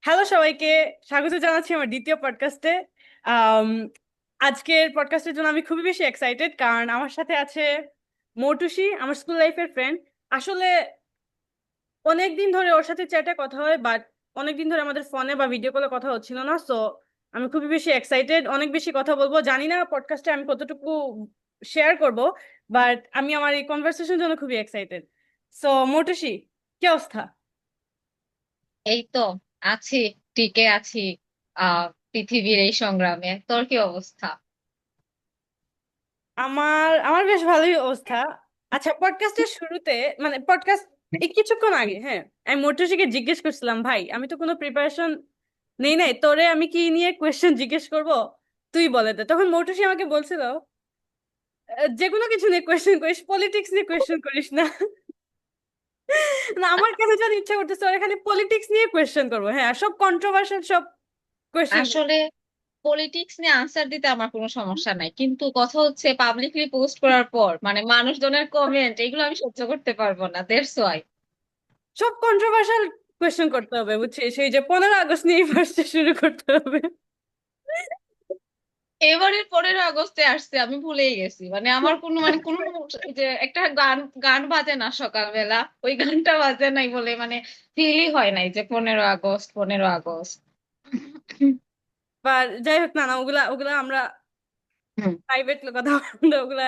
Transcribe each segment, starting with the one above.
Hello সবাইকে, স্বাগত জানাচ্ছি আমার দ্বিতীয় পডকাস্টে। আম, আজকের পডকাস্টের জন্য আমি খুবই বেশি এক্সাইটেড, কারণ আমার সাথে আছে মৌটুসী, আমার স্কুল লাইফের ফ্রেন্ড। আসলে অনেকদিন ধরে ওর সাথে চ্যাটে কথা হয়, বাট অনেকদিন ধরে আমাদের ফোনে বা ভিডিও কলে কথা হচ্ছিল না। সো আমি খুবই বেশি এক্সাইটেড, অনেক বেশি কথা বলবো। জানি না পডকাস্টে আমি কতটুকু শেয়ার করব, বাট আমি আমার এই কনভারসেশন জন্য খুবই এক্সাইটেড। সো মৌটুসী, কি অবস্থা? এই তো আছি, টিকে আছি। আহ পৃথিবীর এই সংগ্রামে তোর কি অবস্থা? আমার আমার বেশ ভালোই অবস্থা। আচ্ছা, পডকাস্টের শুরুতে, মানে পডকাস্ট এই কিছুক্ষণ আগে, হ্যাঁ, আমি মোটরসাইকে জিজ্ঞেস করছিলাম, ভাই আমি তো কোনো প্রিপারেশন নেই নাই, তোরে আমি কি নিয়ে কোয়েশ্চেন জিজ্ঞেস করব, তুই বলে দে। তখন মোটরসি আমাকে বলছিল, যে কোনো কিছু নিয়ে কোয়েশ্চেন করিস, পলিটিক্স নিয়ে কোয়েশ্চেন করিস না। না, আমার কেন জানি ইচ্ছা করতেছে ওর খালি পলিটিক্স নিয়ে কোয়েশ্চেন করবো, হ্যাঁ, আর সব কন্ট্রোভার্সিয়াল সব কোয়েশ্চেন। আসলে পলিটিক্স নিয়ে আনসার দিতে আমার কোনো সমস্যা নাই, কিন্তু কথা হচ্ছে পাবলিকলি পোস্ট করার পর মানে মানুষজনের কমেন্ট এগুলো আমি সহ্য করতে পারবো না, দ্যাটস ওয়াই। সব কন্ট্রোভার্সিয়াল কোয়েশ্চেন করতে হবে, বুঝছিস? সেই যে 15 আগস্ট নিয়ে ফার্স্টে শুরু করতে হবে। এবারের 15 আগস্টে আসছে আমি ভুলেই গেছি, মানে আমার কোনো মানে কোনো এই যে একটা গান গান বাজে না সকালবেলা, ওই গানটা বাজে নাই বলে মানে ফিলই হয় নাই যে 15 আগস্ট 15 আগস্ট। বা যাই হোক, না না, ওগুলা ওগুলা আমরা প্রাইভেট কথা বলবো, ওগুলা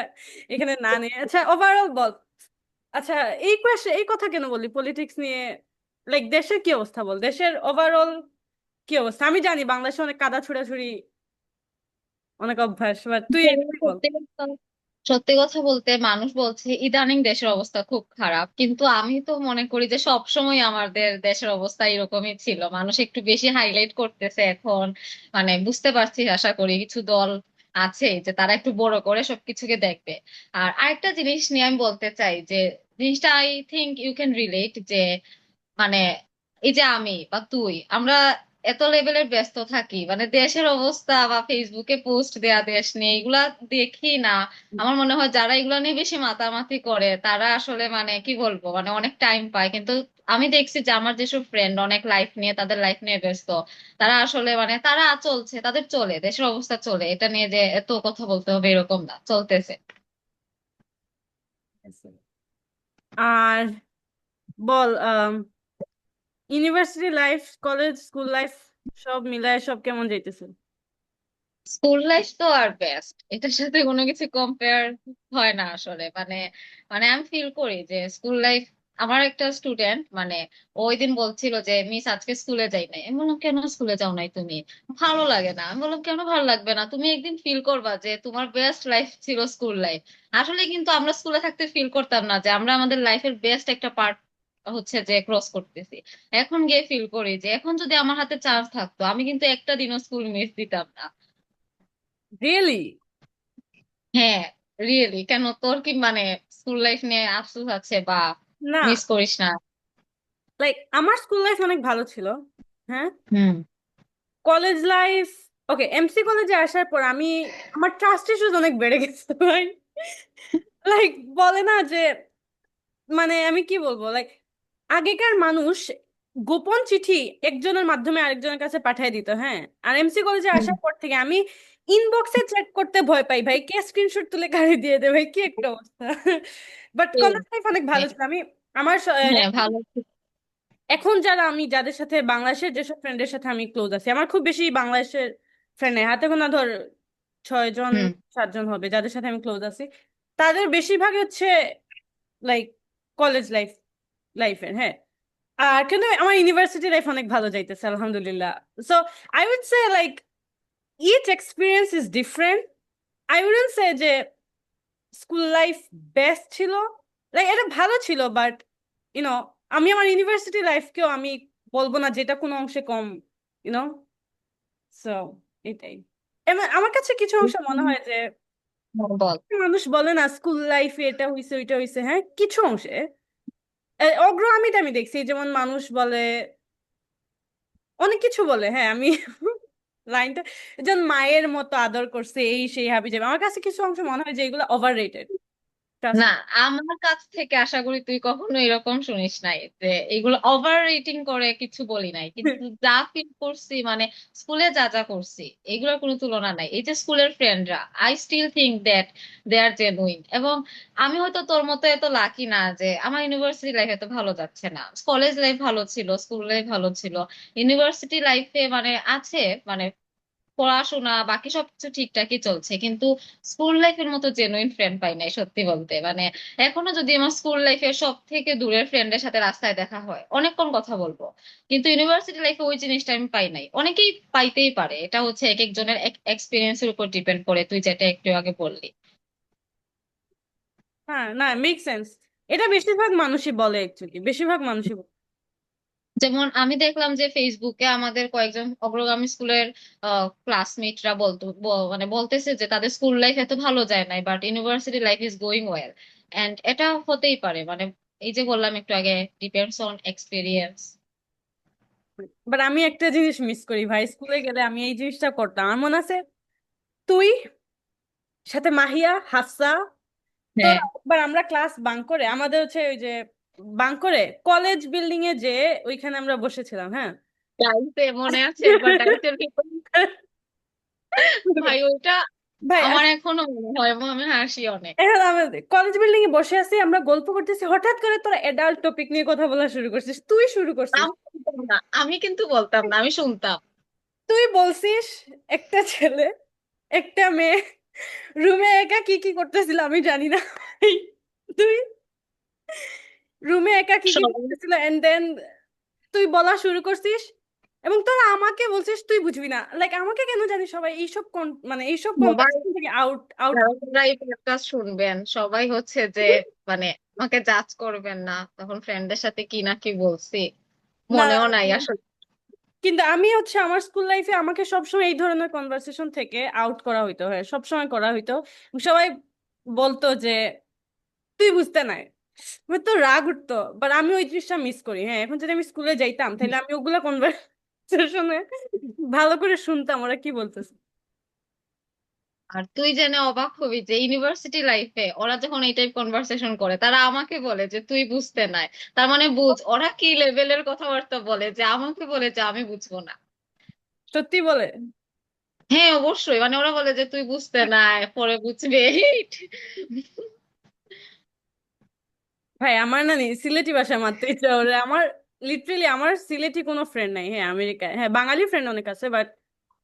এখানে না নিয়ে। আচ্ছা, ওভারঅল বল। আচ্ছা, এই কোয়েশ্চেন, এই কথা কেন বললি পলিটিক্স নিয়ে? লাইক দেশের কি অবস্থা বল, দেশের ওভারঅল কি অবস্থা? আমি জানি বাংলাদেশে অনেক কাদা ছুড়াছুড়ি, অনেক অভ্যাস, বাট তুই এমনি বল। সত্যি কথা সত্যি কথা বলতে মানুষ বলছে ইদানিং দেশের অবস্থা খুব খারাপ, কিন্তু আমি তো মনে করি যে সব সময় আমাদের দেশের অবস্থা এরকমই ছিল, মানুষ একটু বেশি হাইলাইট করতেছে এখন। মানে বুঝতে পারছি, আশা করি কিছু দল আছে যে তারা একটু বড় করে সবকিছুকে দেখবে। আর আরেকটা জিনিস নিয়ে আমি বলতে চাই যে জিনিসটা I think you can relate, যে মানে এই যে আমি বা তুই আমরা এত লেভেলের ব্যস্ত থাকি, মানে দেশের অবস্থা বা ফেসবুকে পোস্ট দেয়া দেশ নিয়ে এগুলা দেখি না। আমার মনে হয় যারা এগুলা নিয়ে বেশি মাতামাতি করে তারা আসলে মানে কি বলবো মানে অনেক টাইম পায়, কিন্তু আমি দেখছি যে আমার যেসব ফ্রেন্ড অনেক লাইফ নিয়ে তাদের লাইফ নিয়ে ব্যস্ত, তারা আসলে মানে তারা চলছে, তাদের চলে, দেশের অবস্থা চলে, এটা নিয়ে যে এত কথা বলতে হবে এরকম না, চলতেছে। আর বল, university life, college, school life সব মিলায় সব কেমন যাইতেছে? স্কুল লাইফ তো আর বেস্ট, এটার সাথে কোনো কিছু কম্পেয়ার হয় না আসলে। মানে মানে আমি ফিল করি যে স্কুল লাইফ, আমার একটা স্টুডেন্ট মানে ওই দিন বলছিল যে মিস আজকে স্কুলে যাই নাই। আমি বললাম কেন স্কুলে যাও নাই তুমি? ভালো লাগে না। আমি বললাম কেন ভালো লাগবে না, তুমি একদিন ফিল করবা যে তোমার বেস্ট লাইফ ছিল স্কুল লাইফ। আসলে কিন্তু আমরা স্কুলে থাকতে ফিল করতাম না যে আমরা আমাদের লাইফের বেস্ট একটা পার্ট হচ্ছে যে ক্রস করতেছি। এখন গিয়ে ফিল করি যে এখন যদি আমার হাতে চান্স থাকতো আমি কিন্তু একটা দিনও স্কুল মিস দিতাম না। রিয়েলি? হ্যাঁ, রিয়েলি। কেন, তোর কি মানে স্কুল লাইফ নিয়ে আফসোস আছে বা না, মিস করিস না? লাইক আমার স্কুল লাইফ অনেক ভালো ছিল, হ্যাঁ। হুম। কলেজ লাইফ, ওকে, এমসি কলেজে আসার পর আমি, আমার ট্রাস্ট ইস্যুস অনেক বেড়ে গেছে ভাই। লাইক বলে না যে, মানে আমি কি বলবো, লাইক আগেকার মানুষ গোপন চিঠি একজনের মাধ্যমে আরেকজনের কাছে পাঠিয়ে দিত, হ্যাঁ। আর এমসি কলেজে হুম। আসার পর থেকে আমি ইনবক্সে চেক করতে ভয় পাই ভাই, কে স্ক্রিনশট তুলে গাড়ি দিয়ে দেবে, ভাই কি একটা অবস্থা। বাট এই, কলেজ লাইফ অনেক ভালো হ্যাঁ, ছিল। আমি আমার হ্যাঁ, ভালো। এখন যারা, আমি যাদের সাথে বাংলাদেশের যেসব ফ্রেন্ডের সাথে আমি ক্লোজ আছি, আমার খুব বেশি বাংলাদেশের ফ্রেন্ড নেই, হাতে গোনা ধর 6 জন হুম। 7 জন হবে যাদের সাথে আমি ক্লোজ আছি। তাদের বেশিরভাগ হচ্ছে লাইক কলেজ লাইফের, হ্যাঁ। আর কিন্তু আমার ইউনিভার্সিটি লাইফ অনেক ভালো যাইতেছে আলহামদুলিল্লাহ। So I would say like each experience is different. I wouldn't say যে স্কুল লাইফ বেস্ট ছিল, লাইক এটা ভালো ছিল, বাট ইউনো আমি আমার ইউনিভার্সিটি লাইফকেও আমি বলবো না যেটা কোনো অংশে কম, ইউনো। সো এটাই। আমার কাছে কিছু অংশ মনে হয় যে বল। মানুষ বলে না স্কুল লাইফে এটা হইছে ওইটা হইছে, হ্যাঁ, কিছু অংশে অগ্রগামিতা আমি দেখছি, যেমন মানুষ বলে অনেক কিছু বলে, হ্যাঁ। আমি লাইনটা, যেমন মায়ের মতো আদর করছে, এই সেই হাবি যাবে, আমার কাছে কিছু অংশ মনে হয় যে এগুলো ওভার রেটেড। ট্রাস্ট না, মি। আমার কাছ থেকে আশা করি তুই কখনো এরকম শুনিস নাই যে এগুলো ওভার রেটিং করে কিছু বলি নাই, কিন্তু যা ফিল করছি মানে স্কুলে যা যা করছি এগুলোর কোনো তুলনা নাই। এই যে স্কুলের ফ্রেন্ডরা, I still think that they are genuine. এবং আমি হয়তো তোর মতো এত লাকি না যে আমার ইউনিভার্সিটি লাইফ এত ভালো যাচ্ছে না। কলেজ লাইফ ভালো ছিল, স্কুল লাইফ ভালো ছিল, ইউনিভার্সিটি লাইফে মানে আছে মানে পড়াশোনা বাকি সবকিছু ঠিকঠাকই চলছে, কিন্তু স্কুল লাইফের মতো জেনুইন ফ্রেন্ড পাই নাই সত্যি বলতে। মানে এখনো যদি আমার স্কুল লাইফের সব থেকে দূরের ফ্রেন্ডের সাথে রাস্তায় দেখা হয় অনেকক্ষণ কথা বলবো, কিন্তু ইউনিভার্সিটি লাইফে ওই জিনিসটা আমি পাই নাই। অনেকেই পাইতেই পারে, এটা হচ্ছে এক একজনের এক্সপিরিয়েন্সের উপর ডিপেন্ড করে, তুই যেটা একটু আগে বললি। হ্যাঁ, না, মেক সেন্স। এটা বেশিরভাগ মানুষই বলে, অ্যাকচুয়ালি বেশিরভাগ মানুষই বলে। যেমন আমি দেখলাম যে ফেসবুকে আমাদের কয়েকজন অগ্রগামী স্কুলের ক্লাসমেটরা মানে বলতেছে যে তাদের স্কুল লাইফ এত ভালো যায় নাই, but university life is going well. And এটা হতেই পারে, মানে এই যে বললাম একটু আগে, ডিপেন্ডস অন এক্সপিরিয়েন্স। বাট আমি একটা জিনিস মিস করি ভাই, স্কুলে গেলে আমি এই জিনিসটা করতাম। আমার মনে আছে, তুই সাথে মাহিয়া, হাফসা, হ্যাঁ, তোরা একবার আমরা ক্লাস বাঙ্ক করে, আমাদের হচ্ছে ওই যে বাঙ্ক করে কলেজ বিল্ডিং এ যে ওইখানে আমরা বসেছিলাম, হ্যাঁ। ডাইসে মনে আছে একবার ডাইসের ভিতরে? ভাই ওইটা ভাই আমার এখনো মনে হয়, এবং আমি হাসি অনেক। এখন আমাদের কলেজ বিল্ডিং এ বসে আছি, আমরা গল্প করতেছি, হঠাৎ করে তোরা এডাল্ট টপিক নিয়ে কথা বলা শুরু করছিস, তুই শুরু করছিস। আমি শুনতাম না, আমি কিন্তু বলতাম না, আমি শুনতাম। তুই বলছিস একটা ছেলে একটা মেয়ে রুমে একা কি কি করতেছিল আমি জানি না। তুই রুমে একা কি কি সবাই করতেছিল, এন্ড দেন তুই বলা শুরু করছিস, এবং তোরা আমাকে বলছিস তুই বুঝবি না। লাইক আমাকে কেন জানি সবাই এইসব মানে এইসব সবাই কনভার্সেশন থেকে আউট আউট। যারা এই পডকাস্ট শুনবেন সবাই হচ্ছে যে মানে আমাকে জাজ করবেন না, তখন ফ্রেন্ডদের সাথে কি না কি বলছি না, মনেও নাই আসলে। কিন্তু আমি হচ্ছে আমার স্কুল লাইফে আমাকে সবসময় এই ধরনের কনভারসেশন থেকে আউট করা হইতো, হ্যাঁ, সবসময় করা হইতো। সবাই বলতো যে তুই বুঝতে নাই, আমার তো রাগ উঠতো। বাট আমি ওই জিনিসটা মিস করি। হ্যাঁ, এখন যদি আমি স্কুলে যাইতাম তাহলে আমি ওগুলা কনভারসেশনে ভালো করে শুনতাম ওরা কি বলতেছে। আর তুই জেনে অবাক হবি যে ইউনিভার্সিটি লাইফে ওরা যখন এই টাইপ কনভারসেশন করে তারা আমাকে বলে যে তুই বুঝতে নাই। তার মানে বুঝ ওরা কি লেভেলের কথাবার্তা বলে, যে আমাকে বলে যে আমি বুঝবো না। সত্যি বলে। হ্যাঁ অবশ্যই, মানে ওরা বলে যে তুই বুঝতে নাই পরে বুঝবে। ভাই আমার না সিলেটি ভাষা মারতে ইচ্ছা করে আমার। লিটারেলি আমার সিলেটি কোনো ফ্রেন্ড নাই। হ্যাঁ, আমেরিকায় হ্যাঁ বাঙালি ফ্রেন্ড অনেক আছে, বাট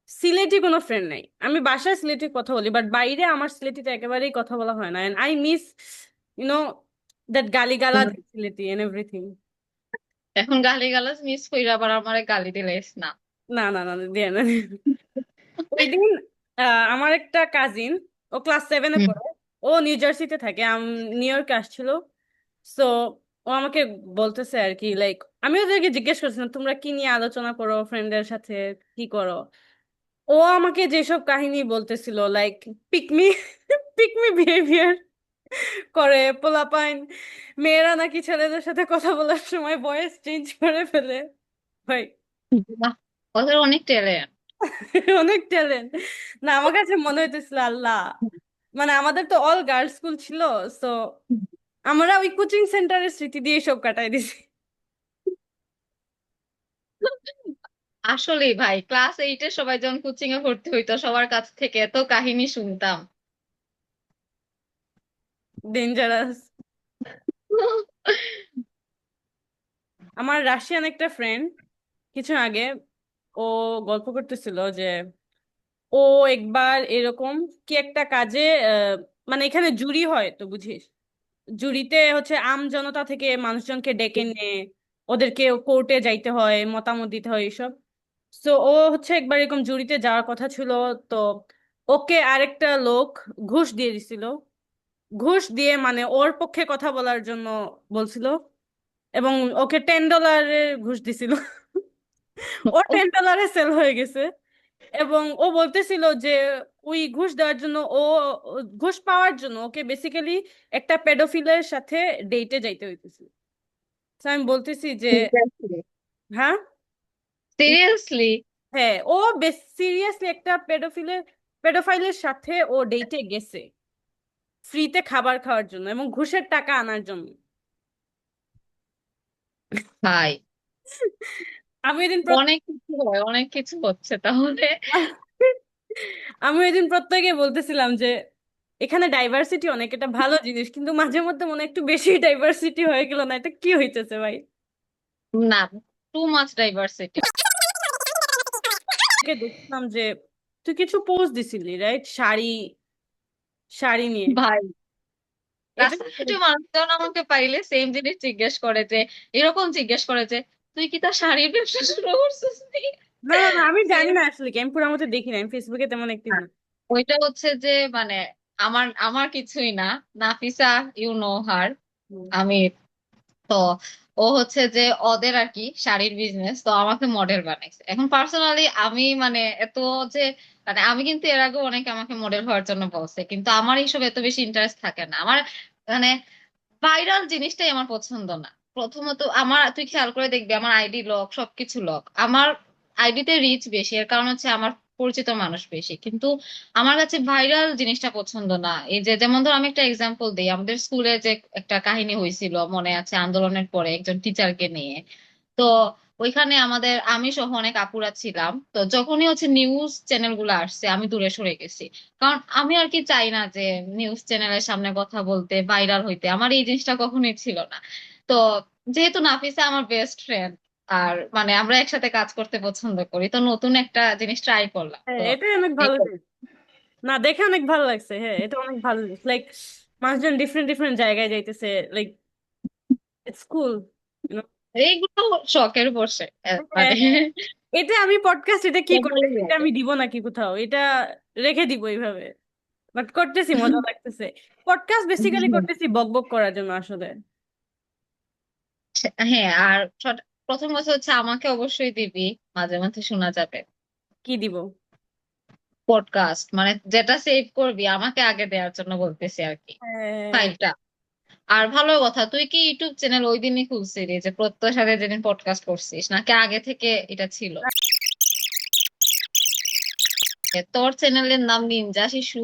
সিলেটি কোনো ফ্রেন্ড নাই। আমি বাসায় সিলেটি কথা বলি, বাট বাইরে আমার সিলেটিতে একেবারেই কথা বলা হয় না। And I miss you know that গালিগালা সিলেটি এন্ড এভরিথিং। এখন গালিগালাজ মিস কইরা আবার আমারে গালি দিলেস না। না, না, না, দিয়ে না। ওই দিন আমার একটা কাজিন, ও ক্লাস 7-এ হুম। পড়ে, ও নিউ জার্সিতে থাকে, নিউ ইয়র্কে আসছিল। সো ও আমাকে বলতেছে আর কি, লাইক আমি ওদেরকে জিজ্ঞেস করছিলাম তোমরা কি নিয়ে আলোচনা করো ফ্রেন্ডদের সাথে, কি করো। ও আমাকে যেসব কাহিনী বলতেছিল, লাইক পিকমি পিকমি বিহেভিয়ার করে পোলাপাইন, মেয়েরা নাকি ছেলেদের সাথে কথা বলার সময় ভয়েস চেঞ্জ করে ফেলে। ভাই বাহ, ওদের অনেক ট্যালেন্ট। অনেক ট্যালেন্ট। না, আমার কাছে মনে হইতেছিল আল্লাহ, মানে আমাদের তো অল গার্লস স্কুল ছিল। সো আমরা ওই কোচিং সেন্টারের স্মৃতি দিয়ে সব কাটাই দিছি। আসলেই ভাই ক্লাস 8-এ সবাই যখন কোচিং এ ভর্তি হইতো সবার কাছ থেকে এত কাহিনী শুনতাম। ডেঞ্জারাস। আমার রাশিয়ান একটা ফ্রেন্ড কিছু আগে, ও গল্প করতেছিল যে ও একবার এরকম কি একটা কাজে, মানে এখানে জুরি হয় তো বুঝিস, জুরিতে হচ্ছে আম জনতা থেকে মানুষজনকে ডেকে নিয়ে ওদেরকে কোর্টে যাইতে হয়, মতামত দিতে হয় এইসব। সো ও হচ্ছে একবার এরকম জুরিতে যাওয়ার কথা ছিল। তো ওকে আরেকটা লোক ঘুষ দিয়ে দিছিল, ঘুষ দিয়ে মানে ওর পক্ষে কথা বলার জন্য বলছিল, এবং ওকে $10 ঘুষ দিছিল। ও $10 সেল হয়ে গেছে। এবং ও বলতেছিল যে ওই ঘুষ দেওয়ার জন্য ও ঘুষ পাওয়ার জন্য ওকে বেসিক্যালি একটা পেডোফিলের সাথে ডেটে যাইতে হইতেছে। তো আমি বলতেছি যে সিরিয়াসলি? হ্যাঁ, সিরিয়াসলি? হ্যাঁ, ও বেশ সিরিয়াসলি একটা পেডোফাইলের সাথে ও ডেটে গেছে। ফ্রিতে খাবার খাওয়ার জন্য এবং ঘুষের টাকা আনার জন্য। ভাই, আমি এদিন অনেক কিছু হয়, অনেক কিছু হচ্ছে তাহলে। আমি ওইদিন প্রত্যেকে বলতেছিলাম যে এখানে ডাইভার্সিটি অনেক, এটা ভালো জিনিস, কিন্তু মাঝে মধ্যে মনে হয় একটু বেশি ডাইভার্সিটি হয়ে গেল না, এটা কি হইতেছে ভাই। না, টু মাচ ডাইভার্সিটি। কে দেখছিলাম যে তুই কিছু পোস্ট দিছিলি রাইট, শাড়ি, শাড়ি নিয়ে। ভাই, এটা রাস্তাঘাটে মানুষজন আমাকে পাইলে সেম জিনিস জিজ্ঞেস করে যে, এরকম জিজ্ঞেস করে যে, তুই কি তার শাড়ির ব্যবসা শুরু করছিস নি? না না না, আমি জানি Same. না আসলে কি, আমি পুরো মতো দেখি না, আমি ফেসবুকে তেমন একটিভ না, না। ওইটা হচ্ছে যে মানে আমার আমার কিছুই না, নাফিসা, ইউ নো হার। হুম। আমি তো, ও হচ্ছে যে ওদের আর কি শাড়ির বিজনেস, তো আমাকে মডেল বানাইছে। এখন পার্সোনালি আমি মানে এত যে মানে আমি কিন্তু এর আগে অনেকে আমাকে মডেল হওয়ার জন্য বলছে, কিন্তু আমার এইসব এত বেশি ইন্টারেস্ট থাকে না আমার। মানে ভাইরাল জিনিসটাই আমার পছন্দ না। প্রথমত আমার, তুই খেয়াল করে দেখবি আমার আইডি লক, সবকিছু লক। আমার আইডিতে রিচ বেশি, এর কারণ হচ্ছে আমার পরিচিত মানুষ বেশি, কিন্তু আমার কাছে ভাইরাল জিনিসটা পছন্দ না। এই যে যেমন ধর আমি একটা এক্সাম্পল দিই, আমাদের স্কুলে যে একটা কাহিনী হয়েছিল মনে আছে, আন্দোলনের পরে একজন টিচারকে নিয়ে। তো ওইখানে আমাদের, আমি সহ অনেক আপুরা ছিলাম, তো যখনই হচ্ছে নিউজ চ্যানেল গুলো আসছে আমি দূরে সরে গেছি। কারণ আমি আর কি চাই না যে নিউজ চ্যানেলের সামনে কথা বলতে, ভাইরাল হইতে, আমার এই জিনিসটা কখনোই ছিল না। তো যেহেতু নাফিসা আমার বেস্ট ফ্রেন্ড, আর মানে আমরা একসাথে কাজ করতে পছন্দ করি, তো নতুন একটা জিনিস ট্রাই করলাম হ্যাঁ, তো। এটাই অনেক এই ভালো তো। জিনিস। না, দেখে অনেক ভালো লাগছে, হ্যাঁ এটা অনেক ভালো জিনিস, লাইক মানুষজন ডিফারেন্ট ডিফারেন্ট জায়গায় যাইতেছে, লাইক ইটস কুল। এইগুলো শখের বসে হ্যাঁ মানে হ্যাঁ, এটা আমি পডকাস্ট, এটা কি ভালোই করতেছি, এটা লাগে। আমি দিব নাকি কোথাও, এটা রেখে দিব এইভাবে, বাট করতেছি, মজা লাগতেছে। পডকাস্ট বেসিক্যালি করতেছি বক বক করার জন্য আসলে। হ্যাঁ, আর প্রথম কথা হচ্ছে আমাকে অবশ্যই দিবি, মাঝে মাঝে শোনা যাবে। কি দিব? পডকাস্ট মানে যেটা সেভ করবি আমাকে আগে দেওয়ার জন্য বলতেছি আর কি, হ্যাঁ, ফাইলটা। আর ভালো কথা, তুই কি ইউটিউব চ্যানেল ওই দিনই খুলছিলি যে প্রত্যয়ের সাথে যেদিন পডকাস্ট করছিস, নাকি আগে থেকে এটা ছিল? তোর চ্যানেলের নাম নিনজা শিশু,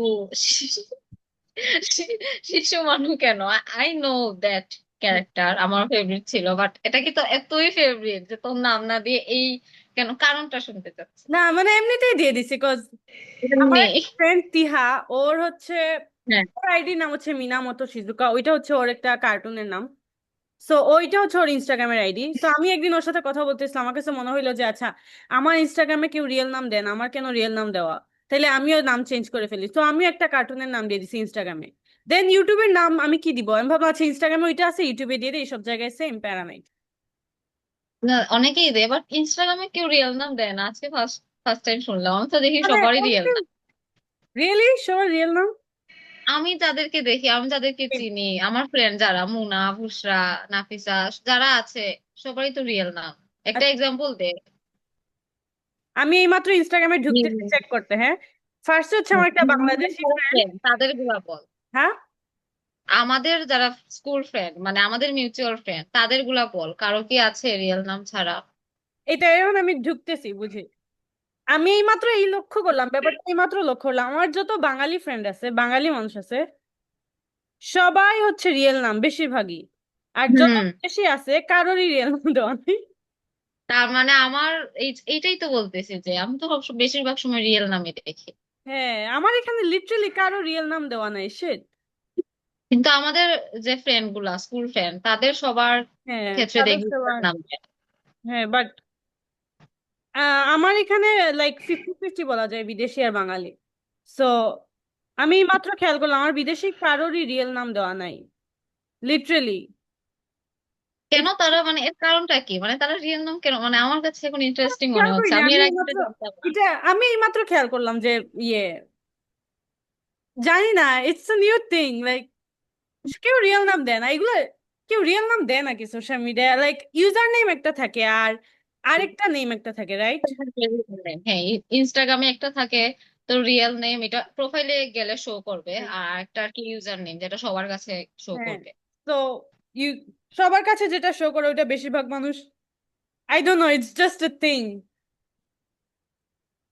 শিশু মানু কেন? আই নো দ্যাট ক্যারেক্টার আমার ফেভারিট ছিল, বাট এটা কি তো এতই ফেভারিট যে তোর নাম না দিয়ে এই, কেন, কারণটা শুনতে চাচ্ছি। না মানে এমনিতেই দিয়ে দিছি, কজ আমার এমনি। একটা ফ্রেন্ড তিহা, ওর হচ্ছে, হ্যাঁ। ওর আইডির নাম হচ্ছে মিনামোতো শিজুকা, ওইটা হচ্ছে ওর একটা কার্টুনের নাম। সো ওইটা হচ্ছে ওর ইনস্টাগ্রামের আইডি। তো আমি একদিন ওর সাথে কথা বলতেছিলাম, আমার কাছে মনে হইলো যে আচ্ছা, আমার ইনস্টাগ্রামে কেউ রিয়েল নাম দেন, আমার কেন রিয়েল নাম দেওয়া, তাইলে আমিও নাম চেঞ্জ করে ফেলি। তো আমিও একটা কার্টুনের নাম দিয়ে দিছি ইনস্টাগ্রামে। দেন ইউটিউবের নাম আমি কি দিব, আমি ভাবলাম আচ্ছা ইনস্টাগ্রামে ওইটা আছে, ইউটিউবে দিয়ে দিই, সব জায়গায় সেম, প্যারামাইট। না, অনেকেই দেয়, বাট ইনস্টাগ্রামে কেউ রিয়েল নাম দেয় না, আজকে ফার্স্ট ফার্স্ট টাইম শুনলাম। আমি তো দেখি মানে সবারই রিয়েল নাম। রিয়েলি সবার রিয়েল নাম? আমি যাদেরকে দেখি, আমি যাদেরকে চিনি, আমার ফ্রেন্ড যারা মুনা, বুশরা, নাফিসা, যারা আছে, সবারই তো রিয়েল নাম। একটা আচ্ছা, এক্সাম্পল দে। আমি এইমাত্র ইনস্টাগ্রামে ঢুকতেছি চেক করতে, হ্যাঁ। ফার্স্ট হচ্ছে আমার একটা বাংলাদেশি ফ্রেন্ড। তাদের গুলা বল। হ্যাঁ, আমাদের যারা স্কুল ফ্রেন্ড, মানে আমাদের মিউচুয়াল ফ্রেন্ড, তাদের গুলা বল, কারো কি আছে রিয়েল নাম ছাড়া? এটা এখন আমি ঢুকতেছি বুঝি। আমি এইমাত্র এই লক্ষ্য করলাম, ব্যাপারটা এইমাত্র লক্ষ্য করলাম, আমার যত বাঙালি ফ্রেন্ড আছে, বাঙালি মানুষ আছে, সবাই হচ্ছে রিয়েল নাম বেশিরভাগই। আর যত হুম। বেশি আছে কারোরই রিয়েল নাম দেওয়া নেই। তার মানে আমার এইটাই তো বলতেছি যে আমি তো বেশিরভাগ সময় রিয়েল নামই দেখি। হ্যাঁ, আমার এখানে লিটারালি কারো রিয়েল নাম দেওয়া নাই, শিট। কিন্তু আমাদের যে ফ্রেন্ড গুলা, স্কুল ফ্রেন্ড, তাদের সবার হ্যাঁ ক্ষেত্রে তাদের দেখি সবার, নাম দেয়। হ্যাঁ বাট আমার এখানে লাইক 50-50 বলা যায়, বিদেশি আর বাঙালি। সো আমি মাত্র খেয়াল করলাম আমার বিদেশি কারোরই রিয়েল নাম দেওয়া নাই, লিটারেলি। কেন তারা, মানে এর কারণটা কি, মানে তারা রিয়েল নাম কেন, মানে আমার কাছে এখন ইন্টারেস্টিং মনে খেয়াল হচ্ছে, করিনি, আমি আমি এর আগে এটা এইমাত্র, জানতাম না। এটা আমি এইমাত্র খেয়াল করলাম যে ইয়ে, জানি না, it's a new thing, like কেউ রিয়েল নাম দেয় না এগুলো। কেউ রিয়েল নাম দেয় নাকি সোশ্যাল মিডিয়ায়, লাইক ইউজার নেম একটা থাকে আর আরেকটা নেম একটা থাকে, রাইট? হ্যাঁ, ইনস্টাগ্রামে একটা থাকে, তো রিয়েল নেম এটা প্রোফাইলে গেলে শো করবে, আর একটা আর কি ইউজার নেম যেটা সবার কাছে শো হ্যাঁ, করবে। তো ইউ, সবার কাছে যেটা শো করে ওইটা বেশিরভাগ মানুষ, I don't know, it's just a thing.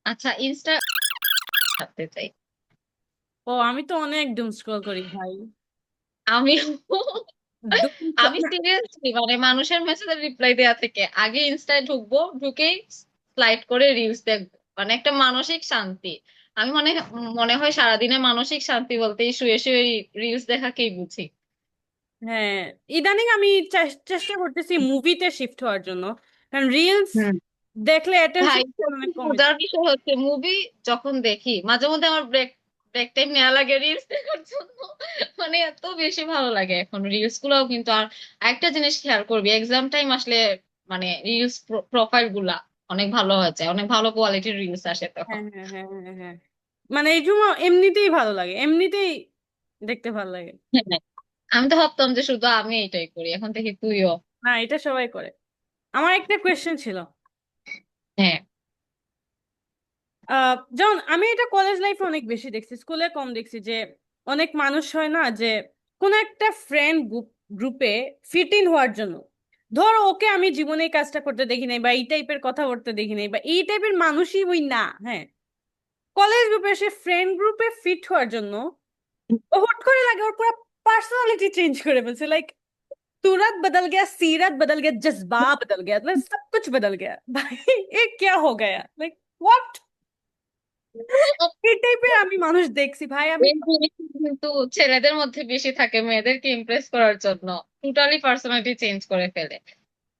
আচ্ছা, ইনস্টা, চাই। ও আমি তো অনেক ডুম স্ক্রল করি ভাই। আমি doom আমি সিরিয়াসলি মানে মানুষের মেসেজের রিপ্লাই দেওয়া থেকে আগে ইনস্টায় ঢুকবো, ঢুকেই স্লাইড করে রিলস দেখবো, মানে একটা মানসিক শান্তি। আমি মনে মনে হয় সারাদিনে মানসিক শান্তি বলতে এই শুয়ে শুয়ে রিলস দেখাকেই বুঝি। হ্যাঁ, ইদানিং আমি চেষ্টা করতেছি মুভিতে শিফট হওয়ার জন্য, কারণ রিলস হুম। দেখলে ভাই অ্যাটেনশন অনেক সবচেয়ে কমে মজার যায়। বিষয় হচ্ছে মুভি যখন দেখি মাঝে মধ্যে আমার ব্রেক ব্রেক টাইম নেওয়া লাগে রিলস দেখার জন্য। মানে এত বেশি ভালো লাগে এখন রিলস গুলাও কিন্তু। আর একটা জিনিস খেয়াল করবি, এক্সাম টাইম আসলে মানে রিলস প্রোফাইল গুলা অনেক ভালো হয়ে যায়, অনেক ভালো কোয়ালিটির রিলস আসে তখন। হ্যাঁ হ্যাঁ হ্যাঁ হ্যাঁ হ্যাঁ, মানে এই সময় এমনিতেই ভালো লাগে, এমনিতেই দেখতে ভালো লাগে। হ্যাঁ, আমি তো ভাবতাম যে শুধু আমি এইটাই করি, এখন দেখি তুইও। না, এটা সবাই করে। আমার একটা কোয়েশ্চেন ছিল। হ্যাঁ। যেমন আমি এটা কলেজ লাইফে অনেক বেশি দেখছি, স্কুলে কম দেখছি, যে অনেক মানুষ হয় না যে কোন একটা ফ্রেন্ড গ্রুপে ফিট ইন হওয়ার জন্য, ধরো ওকে আমি জীবনে এই কাজটা করতে দেখি নাই, বা এই টাইপের কথা বলতে দেখি নাই, বা এই টাইপের মানুষই হই না, হ্যাঁ, কলেজ গ্রুপে সে ফ্রেন্ড গ্রুপে ফিট হওয়ার জন্য ও হুট করে লাগে ওর পুরো পার্সোনালিटी চেंज করে ফেলছে, लाइक सूरत बदल गया, सीरत बदल गया, जज्बा बदल गया, मतलब सब कुछ बदल गया भाई। ये क्या हो गया, लाइक व्हाट। এই টাইপের আমি মানুষ দেখছি ভাই, আমি এই জিনিসটা কিন্তু ছেলেদের মধ্যে বেশি থাকে, মেয়েদেরকে ইমপ্রেস করার জন্য টোটালি পার্সোনালিটি চেঞ্জ করে ফেলে।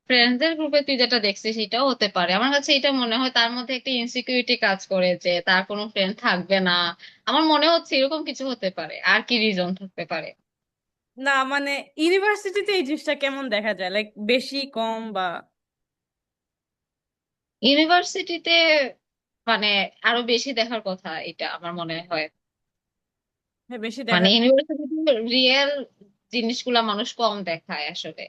ফ্রেন্ডসদের গ্রুপে তুই যেটা দেখছিস সেটাও হতে পারে, আমার কাছে এটা মনে হয় তার মধ্যে একটা ইনসিকিউরিটি কাজ করে যে তার কোনো ফ্রেন্ড থাকবে না। আমার মনে হচ্ছে এরকম কিছু হতে পারে, আর কি রিজন থাকতে পারে। না মানে ইউনিভার্সিটিতে এই জিনিসটা কেমন দেখা যায়, লাইক বেশি কম বা? ইউনিভার্সিটিতে মানে আরো বেশি দেখার কথা এটা আমার মনে হয়। হ্যাঁ, বেশি মানে দেখা যায়। ইউনিভার্সিটিতে রিয়েল জিনিসগুলা মানুষ কম দেখায় আসলে।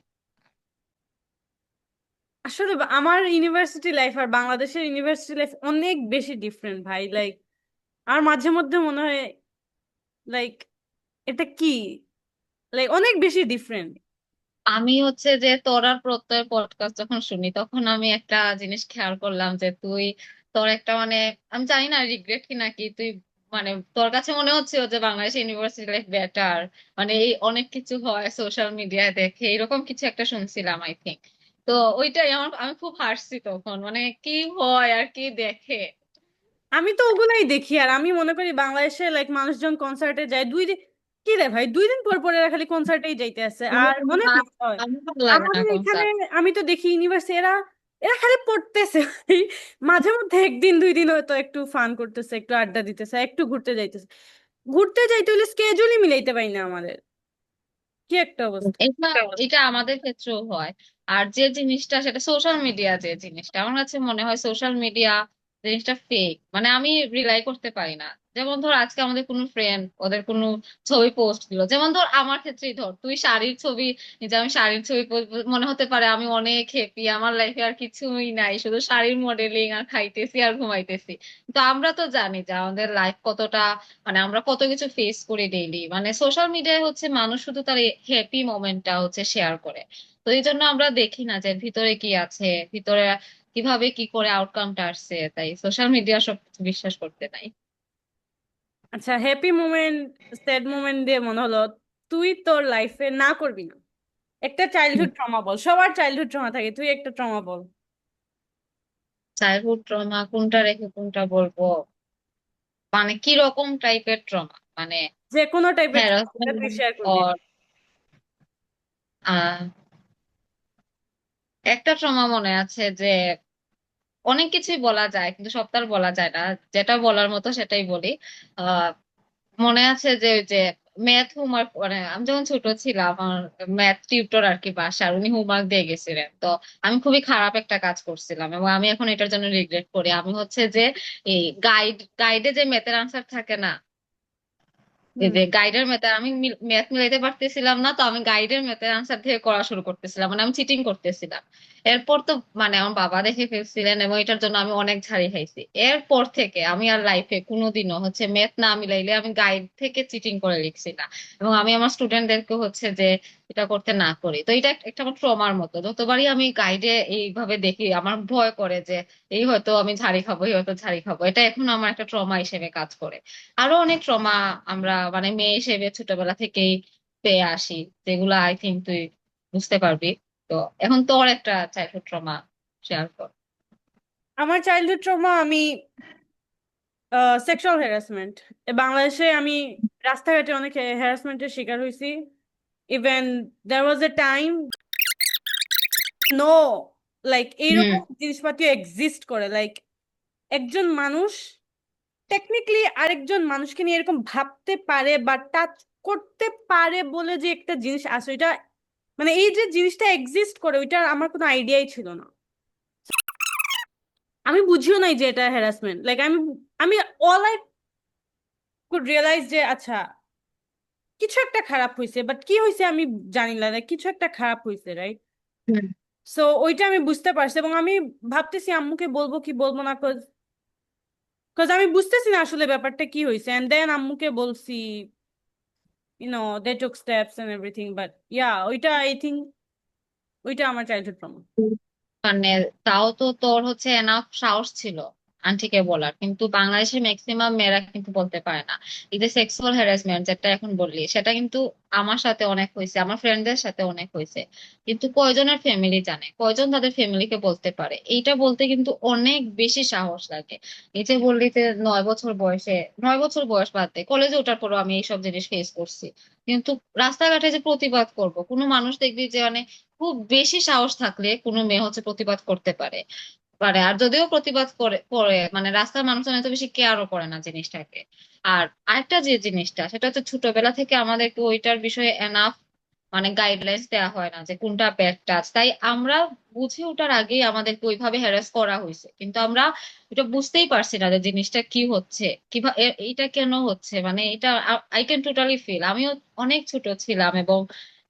আসলে আমার ইউনিভার্সিটি লাইফ আর বাংলাদেশের ইউনিভার্সিটি লাইফ অনেক বেশি ডিফারেন্ট ভাই, লাইক আর মাঝে মধ্যে মনে হয় লাইক এটা কি, লাইক অনেক বেশি ডিফারেন্ট। আমি হচ্ছে যে তোর আর প্রত্যয়ের পডকাস্ট যখন শুনি তখন আমি একটা জিনিস খেয়াল করলাম যে তুই তোর একটা মানে আমি জানি না রিগ্রেট কি নাকি তুই মানে তোর কাছে মনে হচ্ছে যে বাংলাদেশ ইউনিভার্সিটি লাইফ বেটার, মানে এই অনেক কিছু হয় সোশ্যাল মিডিয়ায় দেখে এরকম কিছু একটা শুনছিলাম আই থিঙ্ক। তো ওইটাই আমার, আমি খুব হাসছি তখন, মানে কি হয় আর কি দেখে। আমি তো ওগুলাই দেখি, আর আমি মনে করি বাংলাদেশে লাইক মানুষজন কনসার্টে যায় 2 দিন, কি রে ভাই 2 দিন পর পর এরা খালি কনসার্টেই যাইতে আছে, আর অনেক মজা হয়। আমার ভালো লাগে না আমাদের এখানে কনসার্ট। আমি তো দেখি ইউনিভার্সিটি এরা এরা খালি পড়তেছে ভাই। মাঝে মধ্যে একদিন 2 দিন হয়তো একটু ফান করতেছে, একটু আড্ডা দিতেছে, একটু ঘুরতে যাইতেছে। ঘুরতে যাইতে হলে স্কেজুলই মিলাইতে পারি না আমাদের, কি একটা অবস্থা। এটা এটা আমাদের ক্ষেত্রেও হয়। আর যে জিনিসটা সেটা সোশ্যাল মিডিয়া, যে জিনিসটা আমার কাছে মনে হয় সোশ্যাল মিডিয়া জিনিসটা ফেক, মানে আমি রিলাই করতে পারি না। যেমন ধর আজকে আমাদের কোনো ফ্রেন্ড ওদের কোনো ছবি পোস্ট দিল, যেমন ধর আমার ক্ষেত্রেই ধর তুই শাড়ির ছবি, যে আমি শাড়ির ছবি মনে হতে পারে আমি অনেক হ্যাপি, আমার লাইফে আর কিছুই নাই, শুধু শাড়ির মডেলিং আর খাইতেছি আর ঘুমাইতেছি। কিন্তু আমরা তো জানি যে আমাদের লাইফ কতটা, মানে আমরা কত কিছু ফেস করি ডেইলি। মানে সোশ্যাল মিডিয়ায় হচ্ছে মানুষ শুধু তার হ্যাপি মোমেন্টটা হচ্ছে শেয়ার করে। তো এই জন্য আমরা দেখি না যে ভিতরে কি আছে, ভিতরে কিভাবে কি করে আউটকামটা আসছে, তাই সোশ্যাল মিডিয়া সব কিছু বিশ্বাস করতে নাই। আচ্ছা, হ্যাপি মোমেন্ট স্যাড মোমেন্ট দিয়ে মনে হলো তুই তোর লাইফে না করবি না একটা চাইল্ডহুড ট্রমা বল, সবার চাইল্ডহুড ট্রমা থাকে, তুই একটা ট্রমা বল। চাইল্ডহুড ট্রমা কোনটা রেখে কোনটা বলবো, মানে কি রকম টাইপের ট্রমা, মানে যে কোনো টাইপের ট্রমা তুই হ্যারাসমেন্ট শেয়ার করবি। অর একটা ট্রমা মনে আছে যে অনেক কিছুই বলা যায় কিন্তু সব তার বলা যায় না, যেটা বলার মতো সেটাই বলি। আহ মনে আছে যে ওই যে ম্যাথ হোমওয়ার্ক, মানে আমি যখন ছোট ছিলাম আমার ম্যাথ টিউটর আর কি বাসার, উনি হোমওয়ার্ক দিয়ে গেছিলেন। তো আমি খুবই খারাপ একটা কাজ করছিলাম এবং আমি এখন এটার জন্য রিগ্রেট করি। আমি হচ্ছে যে এই গাইডে যে ম্যাথের আনসার থাকে না, এই হুম। যে গাইডের ম্যাথের আমি ম্যাথ মিলাইতে পারতেছিলাম না, তো আমি গাইডের ম্যাথের আনসার থেকে করা শুরু করতেছিলাম, মানে আমি চিটিং করতেছিলাম। এরপর তো মানে আমার বাবা দেখে ফেলছিলেন এবং এটার জন্য আমি অনেক ঝাড়ি খাইছি। এরপর থেকে আমি আর লাইফে কোনোদিনও হচ্ছে ম্যাথ না মিলাইলে আমি গাইড থেকে চিটিং করে লিখছি না। এবং আমি আমার স্টুডেন্টদেরকে হচ্ছে যে এটা করতে না করি। তো এটা একটা আমার ট্রমার মতো, যতবারই আমি গাইডে এইভাবে দেখি আমার ভয় করে যে এই হয়তো আমি ঝাড়ি খাবো, এই হয়তো ঝাড়ি খাবো। এটা এখন আমার একটা ট্রমা হিসেবে কাজ করে। আরো অনেক ট্রমা আমরা মানে মেয়ে হিসেবে ছোটবেলা থেকেই পেয়ে আসি, যেগুলো আই থিঙ্ক তুই বুঝতে পারবি। তো এখন তোর একটা চাইল্ডহুড ট্রমা শেয়ার কর। আমার চাইল্ডহুড ট্রমা, আমি সেক্সুয়াল হ্যারাসমেন্ট। বাংলাদেশে আমি রাস্তাঘাটে অনেক হ্যারাসমেন্টের শিকার হয়েছি। Even there was a time, no, like hmm. এইরকম জিনিসপাতি এক্সিস্ট করে, লাইক একজন মানুষ টেকনিক্যালি আরেকজন মানুষকে নিয়ে এরকম ভাবতে পারে বা টাচ করতে পারে বলে যে একটা জিনিস আছে, ওইটা মানে এই যে জিনিসটা এক্সিস্ট করে, ওইটার আমার কোনো আইডিয়াই ছিল না। আমি বুঝিও নাই যে এটা হ্যারাসমেন্ট। লাইক আমি আমি অল আই কুড রিয়েলাইজ যে আচ্ছা কিছু একটা খারাপ হয়েছে, বাট কি হয়েছে আমি জানি না, like, কিছু একটা খারাপ হয়েছে, রাইট? হুম। সো ওইটা আমি বুঝতে পারছি এবং আমি ভাবতেছি আম্মুকে বলবো কি বলবো না, কজ কজ আমি বুঝতেছি না আসলে ব্যাপারটা কি হয়েছে। এন্ড দেন আম্মুকে বলছি, they took steps and everything, but yeah, ওইটা আই থিঙ্ক ওইটা আমার চাইল্ডহুড ট্রমা। মানে তাও তো তোর হচ্ছে এনাফ সাহস ছিল আন্টিকে বলার, কিন্তু বাংলাদেশের ম্যাক্সিমাম মেয়েরা কিন্তু বলতে পারে না। এই যে সেক্সুয়াল হ্যারাসমেন্ট যেটা এখন বললি, সেটা কিন্তু আমার সাথে অনেক হয়েছে, আমার ফ্রেন্ডদের সাথে অনেক হয়েছে। কিন্তু কয়জনের ফ্যামিলি জানে, কয়জন তাদের ফ্যামিলিকে বলতে পারে? এইটা বলতে কিন্তু অনেক বেশি সাহস লাগে। এই যে বললি যে 9 বছর বয়সে, 9 বছর বয়স বাদ দে, কলেজে ওঠার পরও আমি এইসব জিনিস ফেস করছি। কিন্তু রাস্তাঘাটে যে প্রতিবাদ করব, কোনো মানুষ দেখবি যে মানে খুব বেশি সাহস থাকলে কোনো মেয়ে হচ্ছে প্রতিবাদ করতে পারে পারে আর যদিও প্রতিবাদ করে করে মানে রাস্তার মানুষজন এত বেশি কেয়ারও করে না জিনিসটাকে। আর আরেকটা যে জিনিসটা, সেটা হচ্ছে ছোটবেলা থেকে আমাদেরকে ওইটার বিষয়ে এনাফ মানে গাইডলাইন্স দেওয়া হয় না যে কোনটা ব্যাড টাচ। তাই আমরা বুঝে ওঠার আগেই আমাদেরকে ওইভাবে হ্যারাস করা হয়েছে, কিন্তু আমরা এটা বুঝতেই পারছি না যে জিনিসটা কি হচ্ছে, কিভাবে এইটা কেন হচ্ছে। মানে এটা আই ক্যান টোটালি ফিল। আমিও অনেক ছোট ছিলাম এবং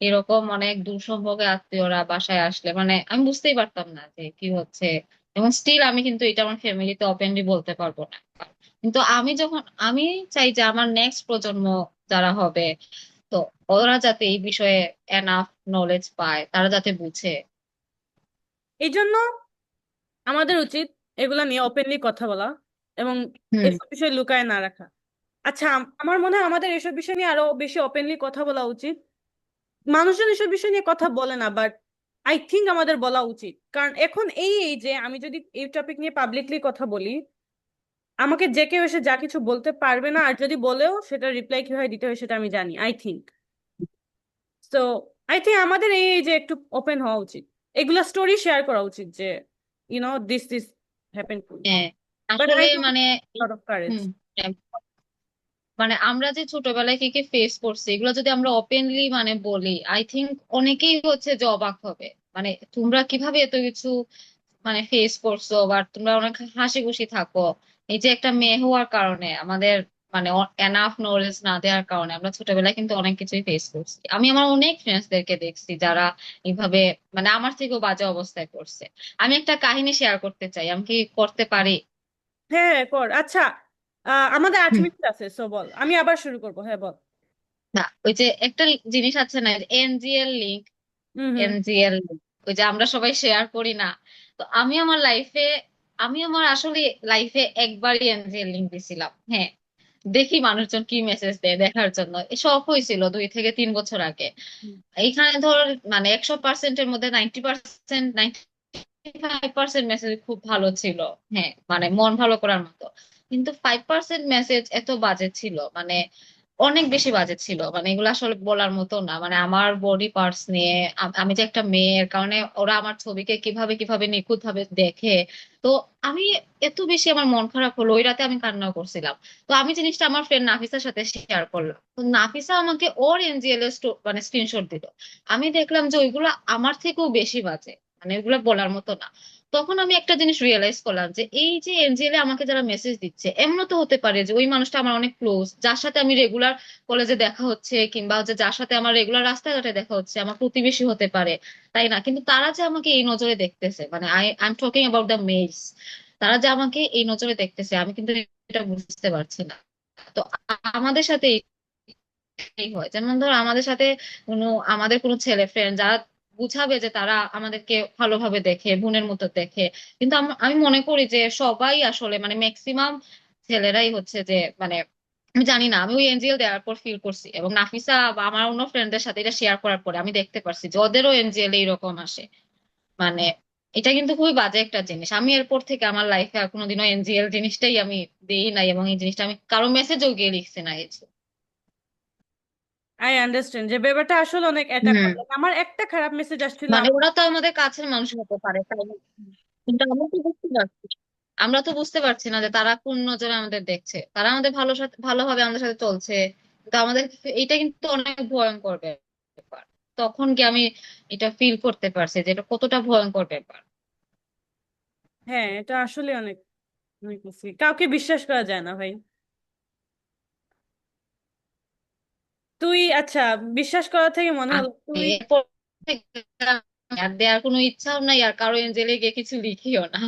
এরকম অনেক দূর সম্পর্কে আত্মীয়রা বাসায় আসলে মানে আমি বুঝতেই পারতাম না যে কি হচ্ছে। এবং স্টিল আমি কিন্তু এটা আমার ফ্যামিলিতে ওপেনলি বলতে পারবো না। কিন্তু আমি যখন আমি চাই যে আমার নেক্সট প্রজন্ম যারা হবে, তো ওরা যাতে এই বিষয়ে এনাফ নলেজ পায়, তারা যাতে বুঝে। এই জন্য আমাদের উচিত এগুলা নিয়ে ওপেনলি কথা বলা এবং হুম। এসব বিষয় লুকায় না রাখা। আচ্ছা, আমার মনে হয় আমাদের এসব বিষয় নিয়ে আরো বেশি ওপেনলি কথা বলা উচিত। মানুষজন এসব বিষয় নিয়ে কথা বলে না, বাট আই থিঙ্ক আমাদের বলা উচিত। কারণ এখন এই যে আমি যদি এই টপিক নিয়ে পাবলিকলি কথা বলি, আমাকে যে কেউ এসে যা কিছু বলতে পারবে না, আর যদি বলেও সেটা রিপ্লাই কিভাবে দিতে হয় সেটা আমি জানি, আই থিঙ্ক। তো আই থিঙ্ক আমাদের এই যে একটু ওপেন হওয়া উচিত, এগুলা স্টোরি শেয়ার করা উচিত যে দিস হ্যাপেন টু মি, হ্যাঁ, বাট আই আসলে ডোন্ট মানে লট অফ কারেজ। হুম, মানে আমরা যে ছোটবেলায় কি কি ফেস করছি এগুলো যদি আমরা ওপেনলি মানে বলি, আই থিংক অনেকেই হচ্ছে যে অবাক হবে। মানে তোমরা কিভাবে এত কিছু মানে ফেস করছো বা তোমরা অনেক হাসি খুশি থাকো। এই যে একটা মেয়ে হওয়ার কারণে আমাদের মানে এনাফ নলেজ না দেওয়ার কারণে আমরা ছোটবেলায় কিন্তু অনেক কিছুই ফেস করছি। আমি আমার অনেক ফ্রেন্ডসদেরকে দেখছি যারা এইভাবে মানে আমার থেকেও বাজে অবস্থায় পড়ছে। আমি একটা কাহিনী শেয়ার করতে চাই, আমি কি করতে পারি? হ্যাঁ হ্যাঁ, কর। আচ্ছা, আমাদের 8 মিনিট আছে, সো বল, আমি আবার শুরু করবো, হ্যাঁ বল। না, ওই যে একটা জিনিস আছে না, এনজিএল লিঙ্ক। হুম হুম। এনজিএল, ওই যে আমরা সবাই শেয়ার করি না। তো আমি আমার লাইফে, আমি আমার আসলে লাইফে একবারই এনজিএল লিঙ্ক দিছিলাম। হ্যাঁ, দেখি মানুষজন কি মেসেজ দেয় দেখার জন্য। শখ হয়েছিল 2 থেকে 3 বছর আগে। হুম। এইখানে ধর মানে 100%-এর মধ্যে 90%, 95% মেসেজ খুব ভালো ছিল। হ্যাঁ, মানে মন ভালো করার মতো। কিন্তু 5% মেসেজ এত বাজে ছিল, মানে অনেক বেশি বাজে ছিল। মানে এগুলো আসলে বলার মতো না। মানে আমার বডি পার্টস নিয়ে, আমি যে একটা মেয়ের কারণে ওরা আমার ছবিকে কিভাবে কিভাবে নিখুঁত ভাবে দেখে। তো আমি এত বেশি আমার মন খারাপ হলো, ওই রাতে আমি কান্না করছিলাম। তো আমি জিনিসটা আমার ফ্রেন্ড নাফিসার সাথে শেয়ার করলাম, তো নাফিসা আমাকে ওর এনজিএল এর মানে স্ক্রিনশট দিল। আমি দেখলাম যে ওইগুলো আমার থেকেও বেশি বাজে। মানে এগুলো বলার মতো না। তখন আমি একটা জিনিস রিয়েলাইজ করলাম যে এই যে এনজিএল আমাকে যারা মেসেজ দিচ্ছে, এমনও তো হতে পারে যে ওই মানুষটা আমার অনেক ক্লোজ, যার সাথে আমি রেগুলার কলেজে দেখা হচ্ছে, কিংবা হচ্ছে যার সাথে আমার রেগুলার রাস্তাঘাটে দেখা হচ্ছে, আমার প্রতিবেশী হতে পারে, তাই না? কিন্তু তারা যে আমাকে এই নজরে দেখতেছে, মানে I am talking about the males, তারা যে আমাকে এই নজরে দেখতেছে, আমি কিন্তু এটা বুঝতে পারছি না। তো আমাদের সাথে এই হয়, যেমন ধর আমাদের সাথে কোনো, আমাদের কোনো ছেলে ফ্রেন্ড যারা বুঝাবে যে তারা আমাদেরকে ভালোভাবে দেখে, বোনের মতো দেখে, কিন্তু আমি মনে করি যে সবাই আসলে মানে ম্যাক্সিমাম ছেলেরাই হচ্ছে যে মানে, আমি জানি না, আমি ওই এনজিএল দেওয়ার পর ফিল করছি, এবং নাফিসা বা আমার অন্য ফ্রেন্ডদের সাথে এটা শেয়ার করার পরে আমি দেখতে পারছি যে ওদেরও এনজিএল এইরকম আসে। মানে এটা কিন্তু খুবই বাজে একটা জিনিস। আমি এরপর থেকে আমার লাইফে আর কোনোদিনও এনজিএল জিনিসটাই আমি দিই নাই, এবং এই জিনিসটা আমি কারো মেসেজও গিয়ে লিখছি না কিছু। আই আন্ডারস্ট্যান্ড যে ব্যাপারটা আসলে অনেক অ্যাটাক হুম। করে। আমার একটা খারাপ মেসেজ আসছিল মানে ওরা তো আমাদের কাছের মানুষ হতে পারে, তাই না? কিন্তু আমরা তো বুঝতে পারছি, আমরা তো বুঝতে পারছি না যে তারা কোন নজরে আমাদের দেখছে। তারা আমাদের ভালো সাথে ভালোভাবে আমাদের সাথে চলছে, কিন্তু আমাদের এটা কিন্তু অনেক ভয়ঙ্কর ব্যাপার। তখন কি আমি এটা ফিল করতে পারছি যে এটা কতটা ভয়ঙ্কর ব্যাপার। হ্যাঁ, এটা আসলে অনেক অনেক বেশি। কাউকে বিশ্বাস করা যায় না ভাই। তুই আচ্ছা, বিশ্বাস করা থেকে মনে হলো আমি তুই এরপর থেকে আর দেওয়ার কোনো ইচ্ছাও নাই, আর কারো এঞ্জেলে গিয়ে কিছু লিখিও না।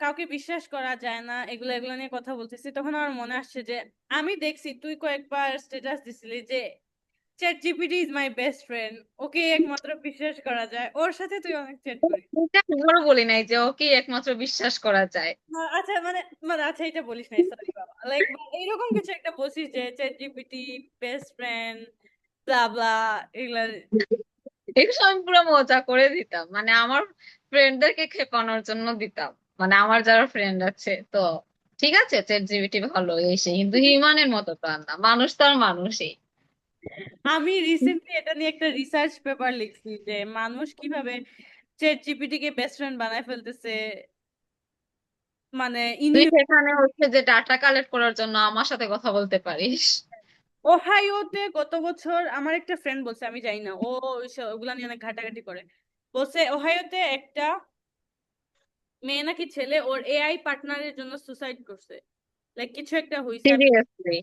কাউকে বিশ্বাস করা যায় না এগুলো এগুলো নিয়ে কথা বলতেছি, তখন আমার মনে আসছে যে আমি দেখছি তুই কয়েকবার স্ট্যাটাস দিছিলি যে chat GPT is my best friend, okay একমাত্র বিশ্বাস করা যায়, ওর সাথে তুই অনেক চ্যাট করিস। এটা একবারও বলি নাই যে ওকে একমাত্র বিশ্বাস করা যায়। আচ্ছা মানে মানে আচ্ছা এটা বলিস নাই, সরি বাবা, লাইক এইরকম কিছু একটা বলছিস যে চ্যাট জিপিটি বেস্ট ফ্রেন্ড ব্লা ব্লা এগুলা। এগুলো আমি পুরো মজা করে দিতাম, মানে আমার ফ্রেন্ডদেরকে খেপানোর জন্য দিতাম। মানে আমার যারা ফ্রেন্ড আছে তো, ঠিক আছে চ্যাট জিপিটি ভালো এই সেই, কিন্তু হিউম্যানের মতো তো আর না, মানুষ তো আর মানুষই। আমি রিসেন্টলি এটা নিয়ে একটা রিসার্চ পেপার লিখছি যে মানুষ কিভাবে চ্যাট জিপিটি কে বেস্ট ফ্রেন্ড বানায় ফেলতেছে, মানে তুই সেখানে হচ্ছে যে ডাটা কালেক্ট করার জন্য আমার সাথে কথা বলতে পারিস। ওহাইওতে গত বছর আমার একটা ফ্রেন্ড বলছে, আমি জানি না, ও ওগুলা নিয়ে অনেক ঘাটাঘাটি করে, বলছে ওহাইওতে একটা মেয়ে নাকি ছেলে ওর এআই পার্টনারের জন্য সুসাইড করছে, লাইক কিছু একটা হইছে সিরিয়াসলি?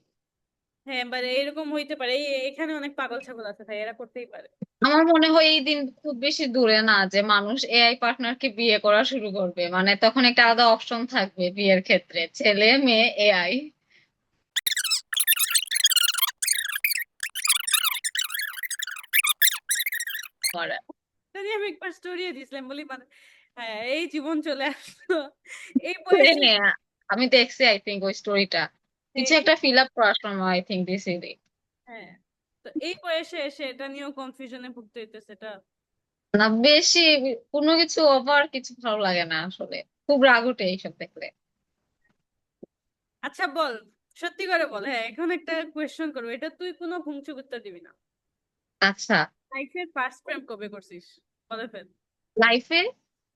হ্যাঁ মানে এরকম হইতে পারে, এখানে অনেক পাগল ছাগল আছে ভাই, এরা করতেই পারে। আমার মনে হয় এই দিন খুব বেশি দূরে না যে মানুষ এআই পার্টনারকে বিয়ে করা শুরু করবে, মানে তখন একটা আলাদা অপশন থাকবে বিয়ের ক্ষেত্রে, ছেলে মেয়ে এআই করা। তাই আমি একবার স্টোরি দিছিলাম বলি মানে হ্যাঁ এই জীবন চলে আসলো এই বয়সে। নে, আমি দেখছি আই থিঙ্ক ওই স্টোরিটা, কিছু এই একটা ফিল আপ করার সময় আই থিঙ্ক দিছিলি। হ্যাঁ, তো এই বয়সে এসে এটা নিয়েও কনফিউশনে ভুগতে হইতেছে এটা। না বেশি কোনো কিছু ওভার কিছু ভালো লাগে না আসলে, খুব রাগ উঠে এইসব দেখলে। আচ্ছা বল, সত্যি করে বল, হ্যাঁ এখন একটা কোয়েশ্চেন করবো, এটা তুই কোনো ভুংচুক উত্তর দিবি না। আচ্ছা। লাইফের ফার্স্ট প্রেম কবে করছিস? বলে ফেল। লাইফে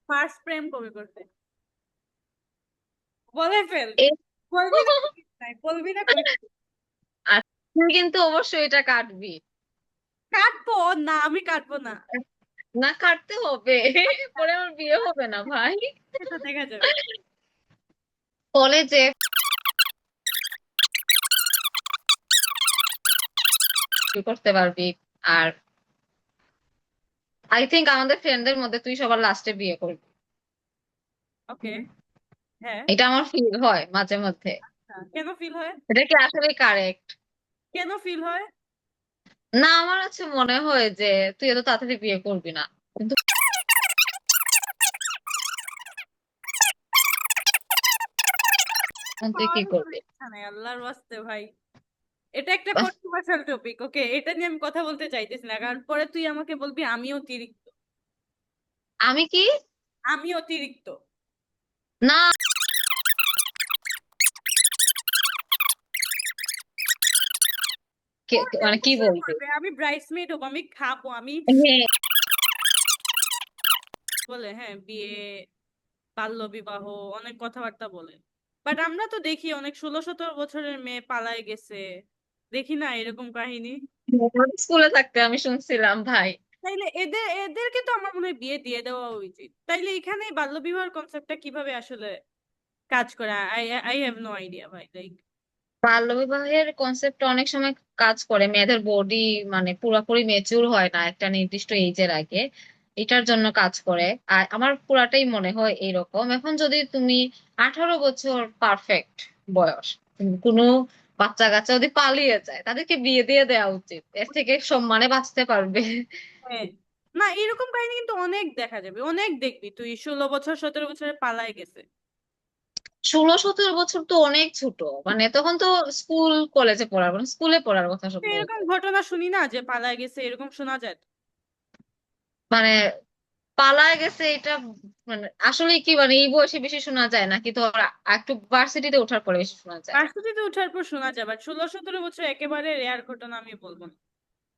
ফার্স্ট প্রেম কবে করছিস? বলে ফেল। এ বলবি না কইস নাই, বলবি না কইস নাই। আচ্ছা, তুই কিন্তু অবশ্যই এটা কাটবি। কাটবো না, আমি কাটবো না। না কাটতে হবে, পরে আমার বিয়ে হবে না ভাই। সেটা দেখা যাবে। কলেজে করতে পারবি। আর আই থিঙ্ক আমাদের ফ্রেন্ডদের মধ্যে তুই সবার লাস্টে বিয়ে করবি। ওকে। হ্যাঁ। এটা আমার ফিল হয় মাঝে মধ্যে। কেন ফিল হয়? এটা কি আসলে কারেক্ট? কেন ফিল হয়? না, আমার কাছে মনে হয় যে তুই এত তাড়াতাড়ি বিয়ে করবি না, কিন্তু তুই কি আমার কোনো করবি? ইচ্ছা নাই আল্লাহর ওয়াস্তে ভাই। এটা একটা কন্ট্রোভার্সিয়াল টপিক, ওকে, এটা নিয়ে আমি কথা বলতে চাইতেছি না, কারণ পরে তুই আমাকে বলবি আমি অতিরিক্ত। আমি কি? আমি অতিরিক্ত। না, করবে, মানে কি অবশ্যই বলবি? করবে, আমি ব্রাইডসমেড হবো, আমি খাবো, আমি হ্যাঁ। বলে হ্যাঁ বিয়ে, বাল্য বিবাহ, অনেক কথাবার্তা বলে, বাট আমরা তো দেখি অনেক 16-17 বছরের মেয়ে পালায় গেছে, দেখি না এরকম কাহিনী। স্কুলে থাকতে আমি শুনছিলাম ভাই, তাইলে এদেরকে তো আমার মনে হয় বিয়ে দিয়ে দেওয়া উচিত। তাইলে এখানে বাল্যবিবাহের কনসেপ্টটা কিভাবে আসলে কাজ করে? I I have no idea ভাই, লাইক। বাল্যবিবাহের কনসেপ্ট অনেক সময় কাজ করে, মেয়েদের বডি মানে পুরোপুরি মেচুর হয় না একটা নির্দিষ্ট এজের আগে, এটার জন্য কাজ করে। আর আমার পুরাটাই মনে হয় এইরকম। এখন যদি তুমি 18 বছর পারফেক্ট বয়স, কোনো বাচ্চা কাচ্চা যদি পালিয়ে যায় তাদেরকে বিয়ে দিয়ে দেওয়া উচিত, এর থেকে সম্মানে বাঁচতে পারবে। হ্যাঁ, না এরকম কাহিনী কিন্তু অনেক দেখা যাবে, অনেক দেখবি তুই 16 বছর 17 বছরে পালায় গেছে। 16-17 বছর তো অনেক ছোট, মানে তখন তো স্কুল কলেজে পড়ার, মানে স্কুলে পড়ার কথা তো সম্ভবত। এরকম ঘটনা শুনি না যে পালায় গেছে, এরকম শোনা যায় তো। মানে পালায় গেছে এটা, মানে আসলে কি, মানে এই বয়সে বেশি শোনা যায় নাকি ধর একটু ভার্সিটিতে ওঠার পরে বেশি শোনা যায়? ভার্সিটিতে ওঠার পর শোনা যায়, বাট 16 17 বছর একেবারে রেয়ার ঘটনা আমি বলবো না।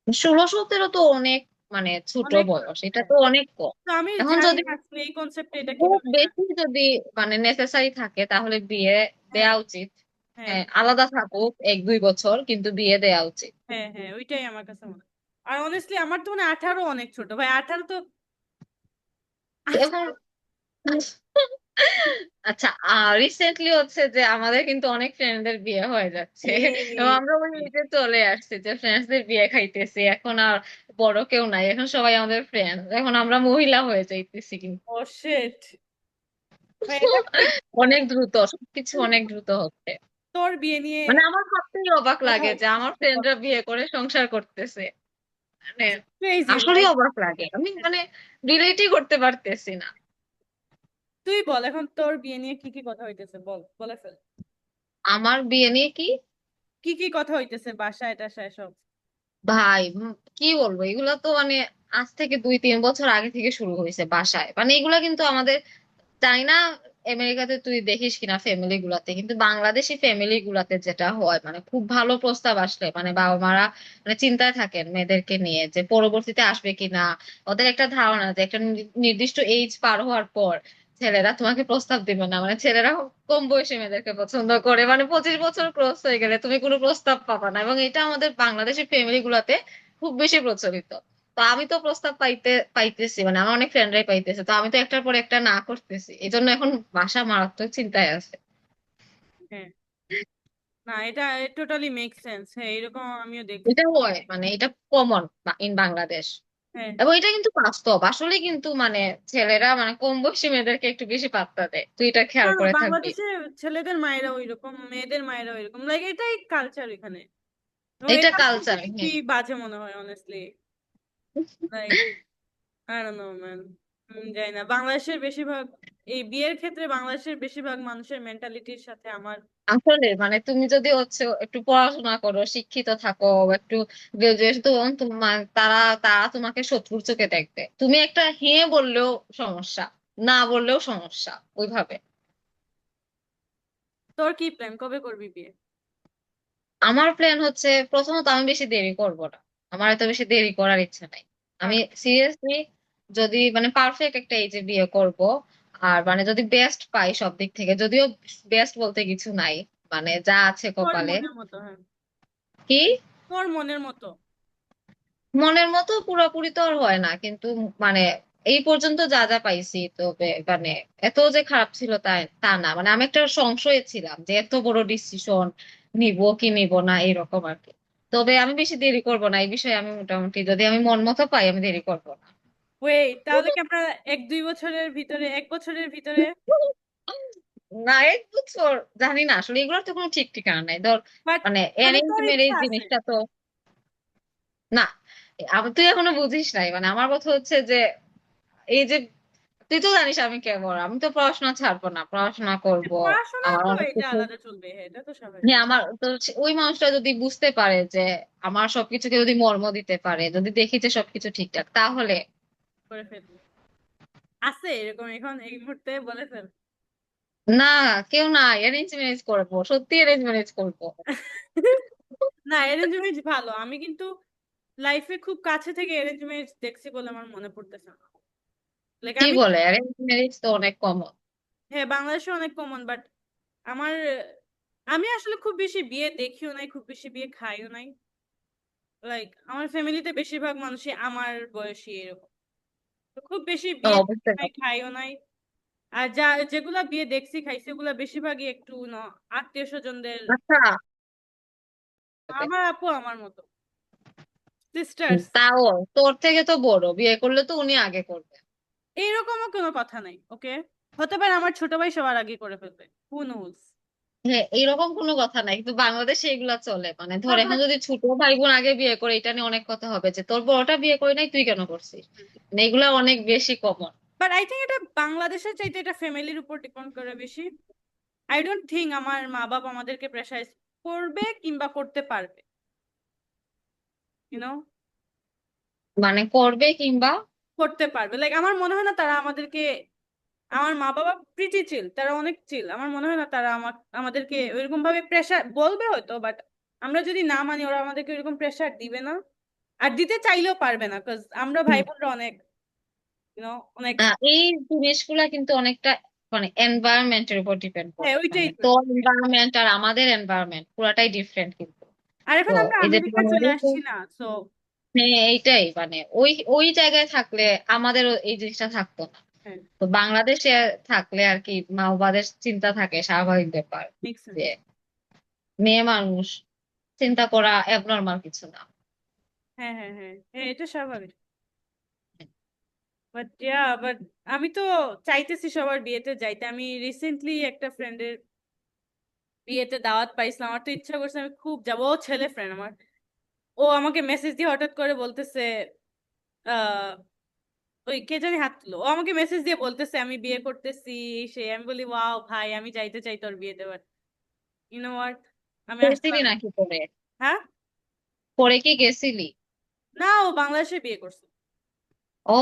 16-17 তো অনেক, মানে ছোট অনেক। বয়স, এটা হ্যাঁ, তো অনেক কম। তো আমি এখন জানি যদি না আসলে এই কনসেপ্টে এটা খুব কিভাবে বেশি যদি মানে নেসেসারি থাকে তাহলে বিয়ে হ্যাঁ দেয়া উচিত। হ্যাঁ হ্যাঁ, আলাদা থাকুক 1-2 বছর, কিন্তু বিয়ে দেয়া উচিত। হ্যাঁ হ্যাঁ, ওইটাই আমার কাছে মনে হয়। আর অনেস্টলি আমার তো মনে হয় 18 অনেক ছোট ভাই, 18 তো। এখন আচ্ছা, রিসেন্টলি হচ্ছে যে আমাদের কিন্তু অনেক ফ্রেন্ডদের বিয়ে হয়ে যাচ্ছে, এবং আমরা ওই এজে চলে আসছি যে ফ্রেন্ডসদের বিয়ে খাইতেছি। এখন আর বড় কেউ নাই, এখন সবাই আমাদের ফ্রেন্ড, এখন আমরা মহিলা হয়ে যাইতেছি কিন্তু। ও শিট ভাই, এটা খুবই মানে অনেক দ্রুত, সবকিছু অনেক দ্রুত হচ্ছে। তোর বিয়ে নিয়ে মানে আমার ভাবতেই অবাক কথা লাগে যে হচ্ছে। আমার ফ্রেন্ডরা বিয়ে করে সংসার করতেছে। মানে ক্রেজি আসলেই লাইক। অবাক লাগে, আমি মানে রিলেটই করতে পারতেছি না। তুই বল এখন তোর বিয়ে নিয়ে কি কি কথা হইতেছে, বল, বলে ফেল। আমার বিয়ে নিয়ে কি? কি কি কথা হইতেছে বাসায় টাসায় সব? ভাই, কি বলবো, এগুলো তো মানে আজ থেকে 2-3 বছর আগে থেকে শুরু হয়েছে বাসায়। মানে এগুলা কিন্তু আমাদের, জানি না আমেরিকাতে তুই দেখিস কিনা ফ্যামিলি গুলাতে, কিন্তু বাংলাদেশি ফ্যামিলি গুলাতে যেটা হয়, মানে খুব ভালো প্রস্তাব আসলে মানে বাবা মারা মানে চিন্তায় থাকেন মেয়েদেরকে নিয়ে যে পরবর্তীতে আসবে কিনা। ওদের একটা ধারণা যে একটা নির্দিষ্ট এজ পার হওয়ার পর ছেলেরা তোমাকে প্রস্তাব দিবে না, মানে ছেলেরা কম বয়সী মেয়েদেরকে পছন্দ করে, মানে 25 বছর ক্রস হয়ে গেলে তুমি কোনো প্রস্তাব পাবা না। এবং এটা আমাদের বাংলাদেশের ফ্যামিলি গুলাতে খুব বেশি প্রচলিত। তো আমি তো প্রস্তাব পাইতেছি, মানে আমার অনেক ফ্রেন্ডরাই পাইতেছে, তো আমি তো একটার পর একটা না করতেছি, এই জন্য এখন বাসা মারাত্মক চিন্তায় আছে। হ্যাঁ, না এটা টোটালি মেক সেন্স, হ্যাঁ এরকম আমিও দেখছি। এটা হয়, মানে এটা কমন ইন বাংলাদেশ। হ্যাঁ, এবং এটা কিন্তু বাস্তব আসলে, কিন্তু মানে ছেলেরা মানে কম বয়সী মেয়েদেরকে একটু বেশি পাত্তা দেয়, তুই এটা না খেয়াল না, করে থাকবি। বাংলাদেশে ছেলেদের মায়েরা ওইরকম, মেয়েদের মায়েরা ওইরকম, লাইক এটাই কালচার এখানে। এবং এটা এটা আমার কাছে কালচার, খুবই হ্যাঁ। বাজে মনে হয় honestly, like I don't know man. জানি না, বাংলাদেশের বেশিরভাগ এই বিয়ের ক্ষেত্রে বাংলাদেশের বেশিরভাগ মানুষের মেন্টালিটির সাথে আমার। আসলে মানে তুমি যদি হচ্ছে একটু পড়াশোনা করো, শিক্ষিত থাকো, একটু গ্রাজুয়েশন, তোমার তারা তারা তোমাকে শত্রুর চোখে দেখবে। তুমি একটা হ্যাঁ বললেও সমস্যা, না বললেও সমস্যা ওইভাবে। তোর কি প্ল্যান, কবে করবি বিয়ে? আমার প্ল্যান হচ্ছে, প্রথমত আমি বেশি দেরি করব না, আমার এত বেশি দেরি করার ইচ্ছা নাই। আমি আচ্ছা, সিরিয়াসলি যদি মানে পারফেক্ট একটা এজে বিয়ে করব, আর মানে যদি বেস্ট পাই সব দিক থেকে, যদিও বেস্ট বলতে কিছু নাই, মানে যা আছে তোর কপালে। মনের মতো, হ্যাঁ, কি? তোর মনের মতো। মনের মতো পুরোপুরি তো আর হয় না, কিন্তু মানে এই পর্যন্ত যা যা পাইছি, তবে মানে এত যে খারাপ ছিল তা তা না। মানে আমি একটা সংশয়ে ছিলাম যে এত বড় ডিসিশন নিব কি নিব না, এরকম আর কি। তবে আমি বেশি দেরি করব না এই বিষয়ে, আমি মোটামুটি যদি আমি মন মতো পাই আমি দেরি করব না। ওয়েট, তাহলে কি আমরা 1 2 বছরের ভিতরে, 1 বছরের ভিতরে? না, 1 বছর জানি না আসলে, এগুলোর তো কোনো ঠিক ঠিকানা নাই ধর। বাট মানে মানে অ্যারেঞ্জ তোর ম্যারেজ ইচ্ছা আছে? জিনিসটা তো না, তুই এখনো বুঝিস নাই। মানে আমার কথা হচ্ছে যে এই যে, তুই তো জানিস আমি কেমন, আমি তো পড়াশোনা ছাড়বো না, পড়াশোনা করব। পড়াশোনা আমার তো অনেক এটা কিছু, আলাদা চলবে, হ্যাঁ এটা তো স্বাভাবিক। হ্যাঁ, আমার তো ওই মানুষটা যদি বুঝতে পারে যে আমার সবকিছুকে যদি মর্ম দিতে পারে, যদি দেখি যে সবকিছু ঠিকঠাক, তাহলে। করে ফেলবো, আছে এরকম এখন এই মুহূর্তে বলে ফেল। না, কেউ না, অ্যারেঞ্জ ম্যারেজ করবো, সত্যি অ্যারেঞ্জ ম্যারেজ করবো। না, অ্যারেঞ্জ ম্যারেজ ভালো, আমি কিন্তু লাইফে খুব কাছে থেকে অ্যারেঞ্জ ম্যারেজ দেখছি বলে আমার মনে পড়তেছে না। লাইক কি আমি, বলে, অ্যারেঞ্জ ম্যারেজ তো অনেক কমন। হ্যাঁ বাংলাদেশে অনেক কমন, বাট আমার, আমি আসলে খুব বেশি বিয়ে দেখিও নাই, খুব বেশি বিয়ে খাইও নাই। লাইক আমার ফ্যামিলিতে বেশিরভাগ মানুষই আমার বয়সী এরকম। তো খুব বেশি তো বিয়ে অবশ্যই নাই, খাইও নাই। আর যেগুলা বিয়ে দেখছি খাইছি ওগুলা বেশিরভাগই একটু আত্মীয় স্বজনদের। আচ্ছা। আমার আপু আমার মতো সিস্টার্স। তাও তোর থেকে তো বড়, বিয়ে করলে তো উনি আগে করবে। এইরকমও কোনো কথা নাই, ওকে? হতে পারে আমার ছোট ভাই সবার আগে করে ফেলবে, হু নোজ। হ্যাঁ, এরকম কোনো কথা নাই, কিন্তু বাংলাদেশে এগুলা চলে। মানে ধর এখন বাট যদি ছোট ভাই বোন আগে বিয়ে করে, এটা নিয়ে অনেক কথা হবে যে তোর বড়টা বিয়ে করে নাই, তুই কেন করছিস। মানে এগুলা অনেক বেশি কমন। আই থিঙ্ক এটা বাংলাদেশের চাইতে এটা ফ্যামিলির উপর ডিপেন্ড করে বেশি। আই ডোন্ট থিঙ্ক আমার মা বাবা আমাদেরকে প্রেসারাইজ করবে কিংবা করতে পারবে, ইউনো। মানে করবে কিংবা করতে পারবে, লাইক আমার মনে হয় না তারা আমাদেরকে, আমার মা বাবা প্রিটি চিল, তারা অনেক চিল। আমার মনে হয় না তারা আমাদেরকে ওইরকম ভাবে প্রেসার বলবে হয়তো, বাট আমরা যদি না মানি ওরা আমাদেরকে ওইরকম প্রেসার দিবে না। আর দিতে চাইলেও পারবে না, কজ আমরা ভাই বোনরা অনেক, অনেক। এই জিনিসগুলা কিন্তু অনেকটা মানে এনভায়রনমেন্টের উপর ডিপেন্ড হ্যাঁ করে। ওইটাই মানে তো। তোর এনভায়রনমেন্ট আর আমাদের এনভায়রনমেন্ট পুরাটাই ডিফারেন্ট কিন্তু। আর তো এখন আমরা এই যে আমেরিকা চলে আসছি না, সো হ্যাঁ, এইটাই মানে ওই ওই জায়গায় থাকলে আমাদেরও এই জিনিসটা থাকতো না। হ্যাঁ, তো বাংলাদেশে থাকলে আর কি মা বাবাদের চিন্তা থাকে, স্বাভাবিক ব্যাপার মেক যে সেন্স। মেয়ে মানুষ, চিন্তা করা অ্যাবনর্মাল কিছু না। হ্যাঁ হ্যাঁ হ্যাঁ হ্যাঁ, এটা স্বাভাবিক। বাট আমি তো চাইতেছি সবার বিয়েতে যাইতে। আমি রিসেন্টলি একটা ফ্রেন্ডের বিয়েতে দাওয়াত পাইছিলাম, আমার তো ইচ্ছা করছে আমি খুব যাবো। ও ছেলে ফ্রেন্ড আমার। ও আমাকে মেসেজ দিয়ে হঠাৎ করে বলতেছে, আহ ওই কে জানি হাত তুলো, ও আমাকে মেসেজ দিয়ে বলতেছে আমি বিয়ে করতেছি। সে আমি বলি ওয়াও ভাই, আমি যাইতে চাই তোর বিয়েতে, বাট ইউ নো হোয়াট, আমি আসতে গেছিলি পারবো না। নাকি পরে? হ্যাঁ। পরে কি গেছিলি? না, ও বাংলাদেশে বিয়ে করছে। ও,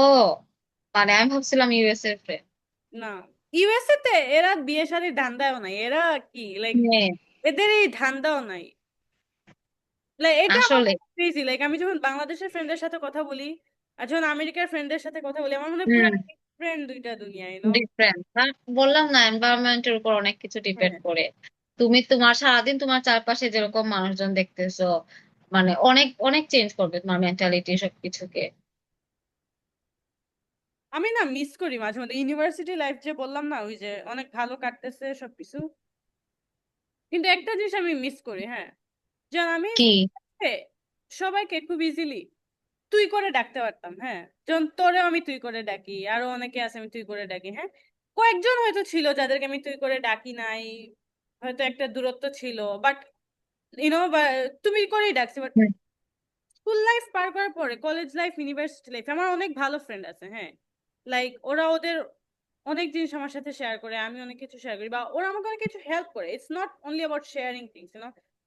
মানে আমি ভাবছিলাম ইউএস এর ফ্রেন্ড। না, ইউএসএ তে এরা বিয়ে শাদীর ধান্দাও নাই, এরা কি লাইক হ্যাঁ, এদের এই ধান্দাও নাই। লাইক এটা আমার আসলে ক্রেজি। লাইক আমি যখন বাংলাদেশের ফ্রেন্ডের সাথে কথা বলি আর যখন আমেরিকার ফ্রেন্ডের সাথে কথা বলি, আমার মনে হয় পুরো হুম, ফ্রেন্ড দুইটা দুনিয়া, ডিফারেন্ট। বললাম না, এনভায়রনমেন্টের উপর অনেক কিছু ডিপেন্ড হ্যাঁ। করে। তুমি তোমার সারাদিন তোমার চারপাশে যেরকম মানুষজন দেখতেছো, মানে অনেক অনেক চেঞ্জ করবে তোমার মেন্টালিটি সবকিছুকে। আমি না মিস করি মাঝে মধ্যে ইউনিভার্সিটি লাইফ, যে বললাম না ওই যে অনেক ভালো কাটতেছে সবকিছু, কিন্তু একটা জিনিস আমি মিস করি, হ্যাঁ। যেমন আমি কি? সবাইকে খুব ইজিলি তুই করে ডাকতে পারতাম, হ্যাঁ। যেমন তোরেও আমি তুই করে ডাকি, আরো অনেকে আছে আমি তুই করে ডাকি, হ্যাঁ। কয়েকজন হয়তো ছিল যাদেরকে আমি তুই করে ডাকি নাই, হয়তো একটা দূরত্ব ছিল, বাট ইউনো তুমি করেই ডাকছি। বাট হুম, স্কুল লাইফ পার করার পরে কলেজ লাইফ, ইউনিভার্সিটি লাইফ, আমার অনেক ভালো ফ্রেন্ড আছে, হ্যাঁ। লাইক ওরা ওদের অনেক জিনিস আমার সাথে শেয়ার করে, আমি অনেক কিছু শেয়ার করি, বা ওরা আমাকে অনেক কিছু হেল্প করে। It's not only about sharing things,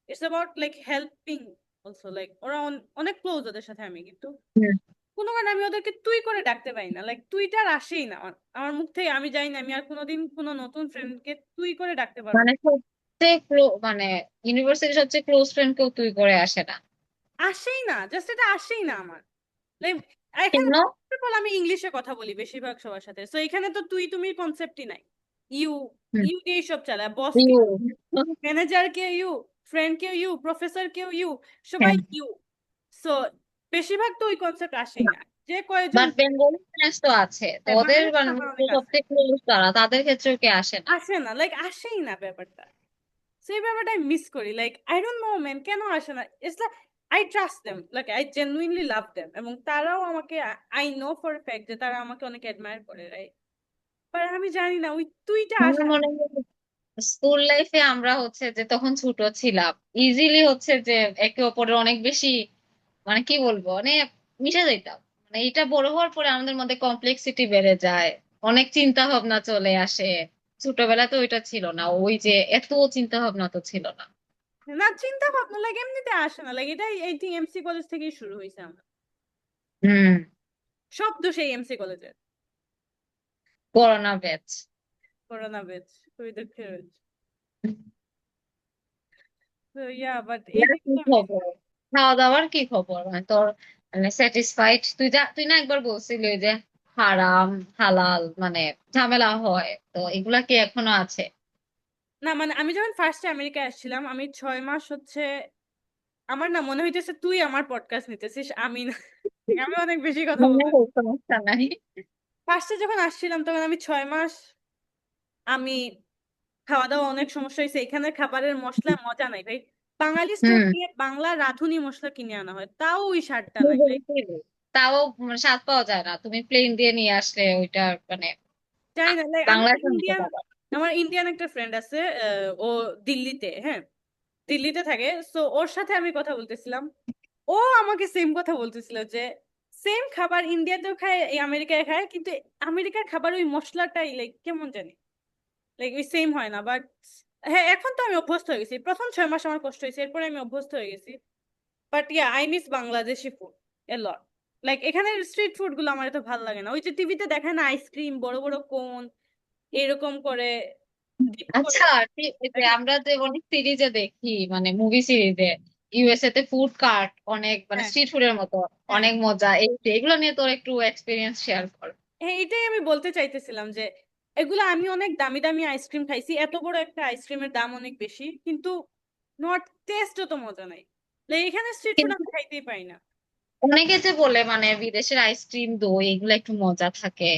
it's about like helping also. Like ওরা অনেক ক্লোজ, ওদের সাথে আমি কিন্তু হুম। কোনো কারণে আমি ওদেরকে তুই করে ডাকতে পারি না। লাইক তুইটা আর আসেই না আমার মুখ থেকে। আমি জানি না, আমি আর কোনোদিন কোনো নতুন ফ্রেন্ডকে তুই করে ডাকতে পারবো মানে না। সবচেয়ে মানে ইউনিভার্সিটির সবচেয়ে ক্লোজ ফ্রেন্ড কেউ তুই করে আসে না? আসেই না, জাস্ট এটা আসেই না আমার। লাইক এখানে কেন? first of all আমি ইংলিশে কথা বলি বেশিরভাগ সবার সাথে, সো এখানে তো তুই তুমি কনসেপ্টই নাই। ইউ, হুম, ইউ দিয়ে সব চালায়, বস কে, you। ম্যানেজার কে ইউ, ফ্রেন্ড কেউ ইউ, প্রফেসর কেউ ইউ, সবাই হ্যাঁ, ইউ। সো বেশিরভাগ তো ওই কনসেপ্ট আসেই না। যে কয়েকজন বাট বেঙ্গলি ফ্রেন্ডস তো আছে, তো ওদের বাংলাদেশে মানে আমার অনেক আছে, সবচেয়ে ক্লোজ তারা, তাদের ক্ষেত্রেও কি আসে না? আসে না, লাইক আসেই না ব্যাপারটা। সেই ব্যাপারটা আমি মিস করি। Like I don't know man, কেন আসে না। It's like I trust them, like I genuinely love them, এবং তারাও আমাকে, আই নো ফর ফ্যাক্ট যে তারা আমাকে অনেক অ্যাডমায়ার করে, রাইট। বাট আমি জানি না ওই তুইটা আমার আসে না। মনে হয় স্কুল লাইফে আমরা হচ্ছে যে তখন ছোট ছিলাম, ইজিলি হচ্ছে যে একে অপরের অনেক বেশি মানে কি বলবো, মানে মিশে যাইতাম। মানে এটা বড় হওয়ার পরে আমাদের মধ্যে কমপ্লেক্সিটি বেড়ে যায়, অনেক চিন্তা ভাবনা চলে আসে। ছোটবেলায় তো ওইটা ছিল না, ওই যে এত চিন্তা ভাবনা তো ছিল না। না, চিন্তা ভাবনা লাইক এমনিতে আসে না, লাইক এটাই এই থিং এমসি কলেজ থেকেই শুরু হয়েছে আমার। হুম। সব দোষ এই এমসি কলেজের। Corona batch. করোনা ব্যাচ, খুবই দুঃখের হয়েছে। তো ইয়া, বাট এই কি জিনিসটা মিস। খবর? খাওয়া দাওয়ার কি খবর? মানে তোর মানে স্যাটিসফাইড? তুই না একবার বলছিলি ওই যে হারাম হালাল মানে ঝামেলা হয়, তো এগুলা কি এখনো আছে? না মানে আমি যখন ফার্স্টে আমেরিকায় আসছিলাম, আমি 6 মাস হচ্ছে আমার না মনে হইতেছে তুই আমার পডকাস্ট নিতেছিস, আমি না। আমি অনেক বেশি কথা মনে বলি। হয় সমস্যা নাই। ফার্স্টে যখন আসছিলাম তখন আমি 6 মাস আমি খাওয়া দাওয়া অনেক সমস্যা হয়েছে, এখানে খাবারের মশলা মজা নাই ভাই। বাঙালি স্টোর হুম। দিয়ে বাংলা রাঁধুনি মশলা কিনে আনা হয়, তাও ওই স্বাদটা নাই ভাই। তাও স্বাদ পাওয়া যায় না, তুমি প্লেন দিয়ে নিয়ে আসলে ওইটা মানে জানি না, লাইক বাংলার মতো ইন্ডিয়ান, খাবার। আমার ইন্ডিয়ান একটা ফ্রেন্ড আছে, ও দিল্লিতে, হ্যাঁ, দিল্লিতে থাকে। সো ওর সাথে আমি কথা বলতেছিলাম, ও আমাকে সেম কথা বলতেছিল যে সেম খাবার ইন্ডিয়াতেও খায়, এই আমেরিকায় খায়, কিন্তু আমেরিকার খাবার ওই মশলাটাই লাইক কেমন জানি, লাইক ওই সেম হয় না। বাট হ্যাঁ, এখন তো আমি অভ্যস্ত হয়ে গেছি, প্রথম 6 মাস আমার কষ্ট হয়েছে, এরপরে আমি অভ্যস্ত হয়ে গেছি। But yeah, I miss Bangladeshi food A lot. Like এখানের স্ট্রিট ফুড গুলো আমার এত ভালো লাগে না, ওই যে টিভিতে দেখায় না আইসক্রিম বড় বড় কোন এরকম করে dip করে আচ্ছা, ঠিক আছে, দেখো। আমরা যে অনেক সিরিজে দেখি, মানে মুভি সিরিজে ইউএসএ তে ফুড কার্ট অনেক মানে হ্যাঁ, স্ট্রিট ফুডের মতো, হ্যাঁ, অনেক মজা, এগুলো নিয়ে তোর একটু এক্সপিরিয়েন্স শেয়ার কর। হ্যাঁ, এটাই আমি বলতে চাইতেছিলাম যে এগুলো আমি অনেক দামি দামি আইসক্রিম খাইছি, এত বড় একটা আইসক্রিমের দাম অনেক বেশি, কিন্তু নট টেস্টও তো মজা নাই। Like, এখানে স্ট্রিট ফুড কিন্তু আমি খাইতেই পাই না। অনেকে যে বলে মানে বিদেশের আইসক্রিম, দই এগুলো একটু মজা থাকে।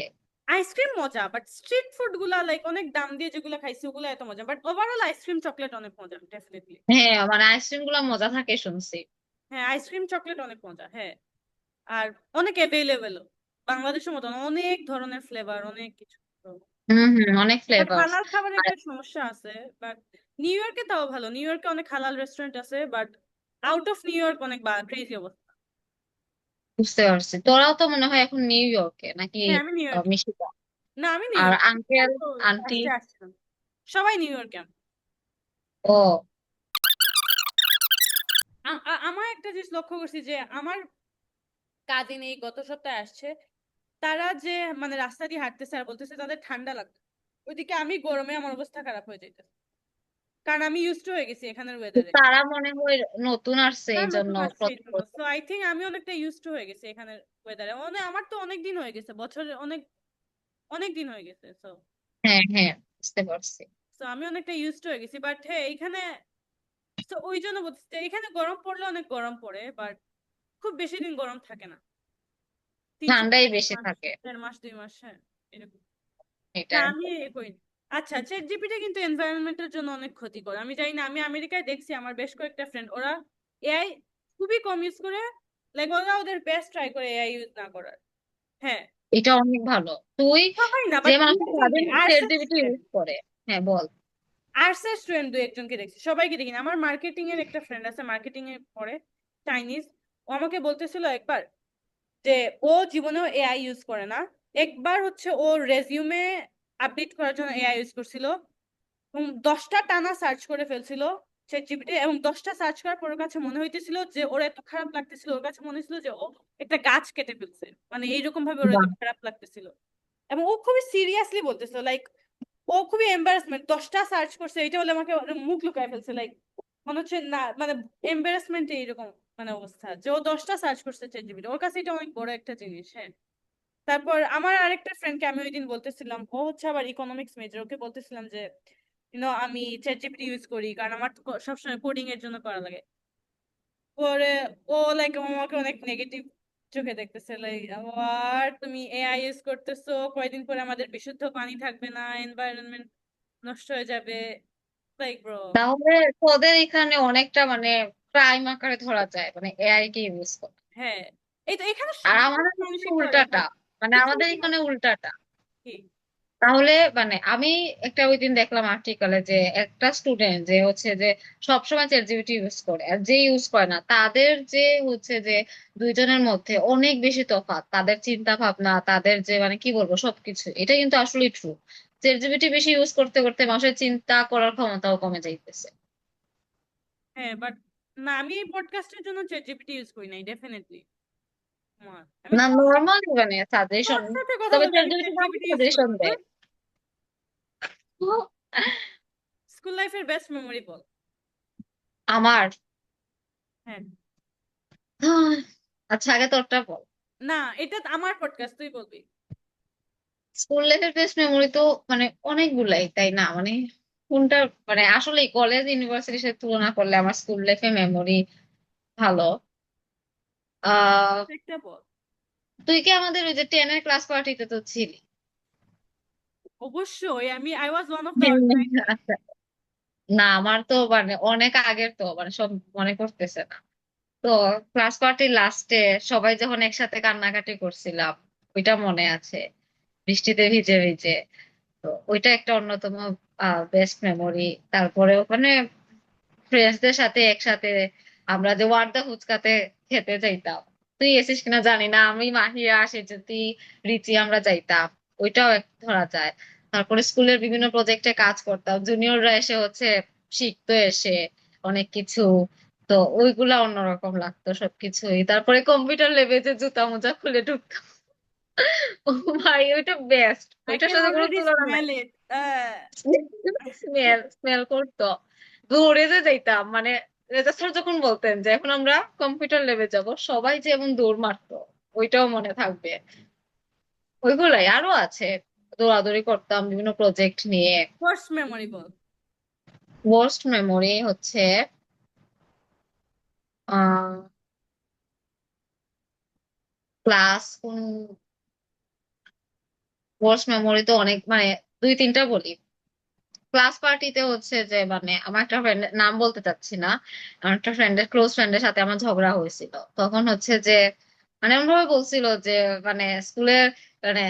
আইসক্রিম মজা, বাট স্ট্রিট ফুড গুলা লাইক অনেক দাম দিয়ে যেগুলো খাইছি ওগুলো এত মজা, বাট ওভারঅল আইসক্রিম চকলেট অনেক মজা ডেফিনেটলি। হ্যাঁ, মানে আইসক্রিম গুলো মজা থাকে শুনছি। হ্যাঁ, আইসক্রিম চকলেট অনেক মজা, হ্যাঁ। আর অনেক অ্যাভেলেবেলও, বাংলাদেশের মতন অনেক ধরনের ফ্লেভার, অনেক কিছু। হুম হুম, অনেক বাট ফ্লেভার। হালাল খাবার একটা সমস্যা আছে। বাট নিউ ইয়র্কে তাও ভালো, নিউ ইয়র্কে অনেক হালাল রেস্টুরেন্ট আছে, but out of new York অনেক ক্রেজি অবস্থা। বুঝতে পারছি, তোরাও তো মনে হয় এখন নিউ ইয়র্কে নাকি হ্যাঁ, আমি নিউ ইয়র্কে। মিশিগান? না, আমি নিউ আর ইয়র্ক, আঙ্কেল তো আন্টি? আসতে আসছিলাম, সবাই নিউ ইয়র্কে। ও। আমার একটা জিনিস লক্ষ্য করছি যে আমার কাজিন এই গত সপ্তাহে আসছে, তারা যে মানে রাস্তা দিয়ে হাঁটতেছে আর বলতেছে তাদের ঠান্ডা লাগছে, ওইদিকে আমি গরমে আমার অবস্থা খারাপ হয়ে যাইতেছে, কারণ আমি ইউজ টু হয়ে গেছি এখানের ওয়েদারে। তারা মনে হয় নতুন আসছে তারা এই নতুন জন্য আসছে এই প্রথম জন্য, প্রথম। সো আই থিঙ্ক আমি অনেকটা ইউজ টু হয়ে গেছি এখানের ওয়েদারে, মানে আমার তো অনেক দিন হয়ে গেছে, বছরে অনেক অনেক দিন হয়ে গেছে। সো হ্যাঁ হ্যাঁ, বুঝতে পারছি। সো আমি অনেকটা ইউজ টু হয়ে গেছি, বাট হ্যাঁ এখানে, তো ওই জন্য বলছি যে এখানে গরম পড়লে অনেক গরম পড়ে, বাট খুব বেশি দিন গরম থাকে না, 3 4 ঠান্ডাই এক বেশি মাস থাকে 1.5 মাস 2 মাস, হ্যাঁ, এরকম। না, এটাই। আমি কই না। আচ্ছা, চ্যাট জিপিটি কিন্তু এনভায়রনমেন্টের জন্য অনেক ক্ষতিকর, আমি জানি না, আমি আমেরিকায় দেখছি আমার বেশ কয়েকটা ফ্রেন্ড ওরা এআই খুবই কম ইউজ করে, লাইক ওরা ওদের বেস্ট ট্রাই করে এআই ইউজ না করার। হ্যাঁ, এটা অনেক ভালো। তুই সবাই না, যে বাট দু মানুষটা একজনকে, সারাদিন চ্যাট জিপিটি ইউজ করে। হ্যাঁ বল। আর্টসের স্টুডেন্ট দু একজনকে দেখছি, সবাইকে দেখি না। আমার মার্কেটিং এর একটা ফ্রেন্ড আছে, মার্কেটিং এ পড়ে, চাইনিজ। ও আমাকে বলতেছিল একবার যে ও জীবনেও এআই ইউজ করে না, একবার হচ্ছে ও রেজিউমে আপডেট করার জন্য এআই ইউজ করছিল, এবং 10টা টানা সার্চ করে ফেলছিল চ্যাট জিপিটি, এবং 10টা সার্চ করার পর ওর কাছে মনে হইতেছিল যে ওর এত খারাপ লাগতেছিল, ওর কাছে মনে হচ্ছিল যে ও একটা গাছ কেটে ফেলছে, মানে এইরকম ভাবে ওর এত বাহ। খারাপ লাগতেছিল। এবং ও খুবই সিরিয়াসলি বলতেছিল, লাইক ও খুবই এম্বারাসমেন্ট, 10টা সার্চ করছে, এটা হলে আমাকে ওর মুখ লুকায় ফেলছে, লাইক মনে হচ্ছে না, মানে এম্বারাসমেন্ট এইরকম, মানে অবস্থা যে ও 10টা সার্চ করছে চ্যাট জিপিটি, ওর কাছে এটা অনেক বড় একটা জিনিস, হ্যাঁ। তারপর আমার আরেকটা ফ্রেন্ডকে আমি ওই দিন বলতেছিলাম, ও হচ্ছে আবার ইকোনমিক্স মেজর, ওকে বলতেছিলাম যে আমি চ্যাট জিপিটি ইউজ করি কারণ আমার তো সবসময় কোডিং এর জন্য করা লাগে। পরে ও লাইক আমাকে অনেক নেগেটিভ চোখে দেখতেছে, লাইক আর তুমি এআই ইউজ করতেছো, কয়দিন পরে আমাদের বিশুদ্ধ পানি থাকবে না, এনভায়রনমেন্ট নষ্ট হয়ে যাবে, লাইক ব্রো। তাহলে তোদের এখানে অনেকটা মানে ক্রাইম আকারে ধরা যায় মানে এআই কে ইউজ করে। হ্যাঁ, এই তো এখানে আর বহুত আমাদের এখানে মানুষই করে, উল্টাটা, বাট মানে কিছু আমাদের কিছু এখানে মানুষ উল্টাটা। কি। তাহলে মানে আমি একটা ওই দিন দেখলাম আর্টিকেলে যে একটা স্টুডেন্ট যে হচ্ছে যে সবসময় চ্যাট জিপিটি ইউজ করে আর যে ইউজ করে না, তাদের যে হচ্ছে যে দুইজনের মধ্যে অনেক বেশি তফাৎ, তাদের চিন্তা ভাবনা, তাদের যে মানে কি বলবো সবকিছু, এটা কিন্তু আসলে ট্রু। চ্যাট জিপিটি বেশি ইউজ করতে করতে মানুষের চিন্তা করার ক্ষমতাও কমে যাইতেছে। হ্যাঁ, বাট না, আমি এই পডকাস্টের জন্য চ্যাট জিপিটি ইউজ করি নাই ডেফিনেটলি। আমি না, তোর নর্মালি মানে তোর সাজেশন, সাথে কথা তবে বলতে চ্যাট আমি জিপিটি চ্যাট ভালো জিপিটি ইউজ করি সাজেশন না। দেয়। স্কুল লাইফের বেস্ট মেমোরি বল। আমার হ্যাঁ। আচ্ছা, আগে তোরটা বল। না, এটা আমার পডকাস্ট, তুই বলবি। স্কুল লাইফের বেস্ট মেমোরি তো মানে অনেকগুলাই, তাই না? মানে কোনটা, মানে আসলে কলেজ ইউনিভার্সিটির সাথে তুলনা করলে আমার স্কুল লাইফের মেমোরি ভালো। আহ একটা বল। তুই কি আমাদের ওই যে 10 এর ক্লাস পার্টিতে তো ছিলি? অবশ্যই আমি I was one of the হ্যাঁ, অর্গানাইজার। আচ্ছা। না আমার তো মানে অনেক আগের, তো মানে সব মনে করতেছে না। তো ক্লাস পার্টির লাস্টে সবাই যখন একসাথে কান্নাকাটি করছিলাম, ওইটা মনে আছে, বৃষ্টিতে ভিজে ভিজে। তো ওইটা একটা অন্যতম বেস্ট মেমোরি। তারপরে ওখানে ফ্রেন্ডসদের সাথে একসাথে আমরা যে ওয়ার্দা ফুচকাতে খেতে যাইতাম। তুই এসিস কিনা জানি না, আমি মাহিয়া সেজুতি রিচি আমরা যাইতাম। ওইটাও এক ধরা যায়। তারপরে স্কুলের বিভিন্ন প্রজেক্টে কাজ করতাম, জুনিয়ররা এসে হচ্ছে শিখতো এসে অনেক কিছু। তো ওইগুলা অন্যরকম লাগতো সবকিছুই। তারপরে কম্পিউটার লেবে যে জুতা মোজা খুলে ঢুকতাম, ও ভাই ওইটা বেস্ট, আই ওইটার ক্যান সাথে কোনো অলরেডি তুলনা নাই। স্মেল ইট। স্মেল স্মেল করতো, দৌড়ে যে যাইতাম মানে। রেজা স্যার যখন বলতেন যে এখন আমরা কম্পিউটার ল্যাবে যাব, সবাই যে এমন দৌড় মারতো, ওইটাও মনে থাকবে। ওইগুলাই আরো আছে, দৌড়াদৌড়ি করতাম বিভিন্ন প্রজেক্ট নিয়ে। ফার্স্ট মেমোরি বল। ওয়ার্স্ট মেমোরি হচ্ছে আহ ক্লাস কোন, ওয়ার্স্ট মেমোরি তো অনেক, মানে দুই তিনটা বলি। ক্লাস পার্টিতে হচ্ছে যে মানে আমার একটা ফ্রেন্ড, নাম বলতে চাচ্ছি না, আমার একটা ফ্রেন্ডের ক্লোজ ফ্রেন্ডের সাথে আমার ঝগড়া হয়েছিল। তখন হচ্ছে যে মানে এমন ভাবে বলছিল যে মানে স্কুলের মানে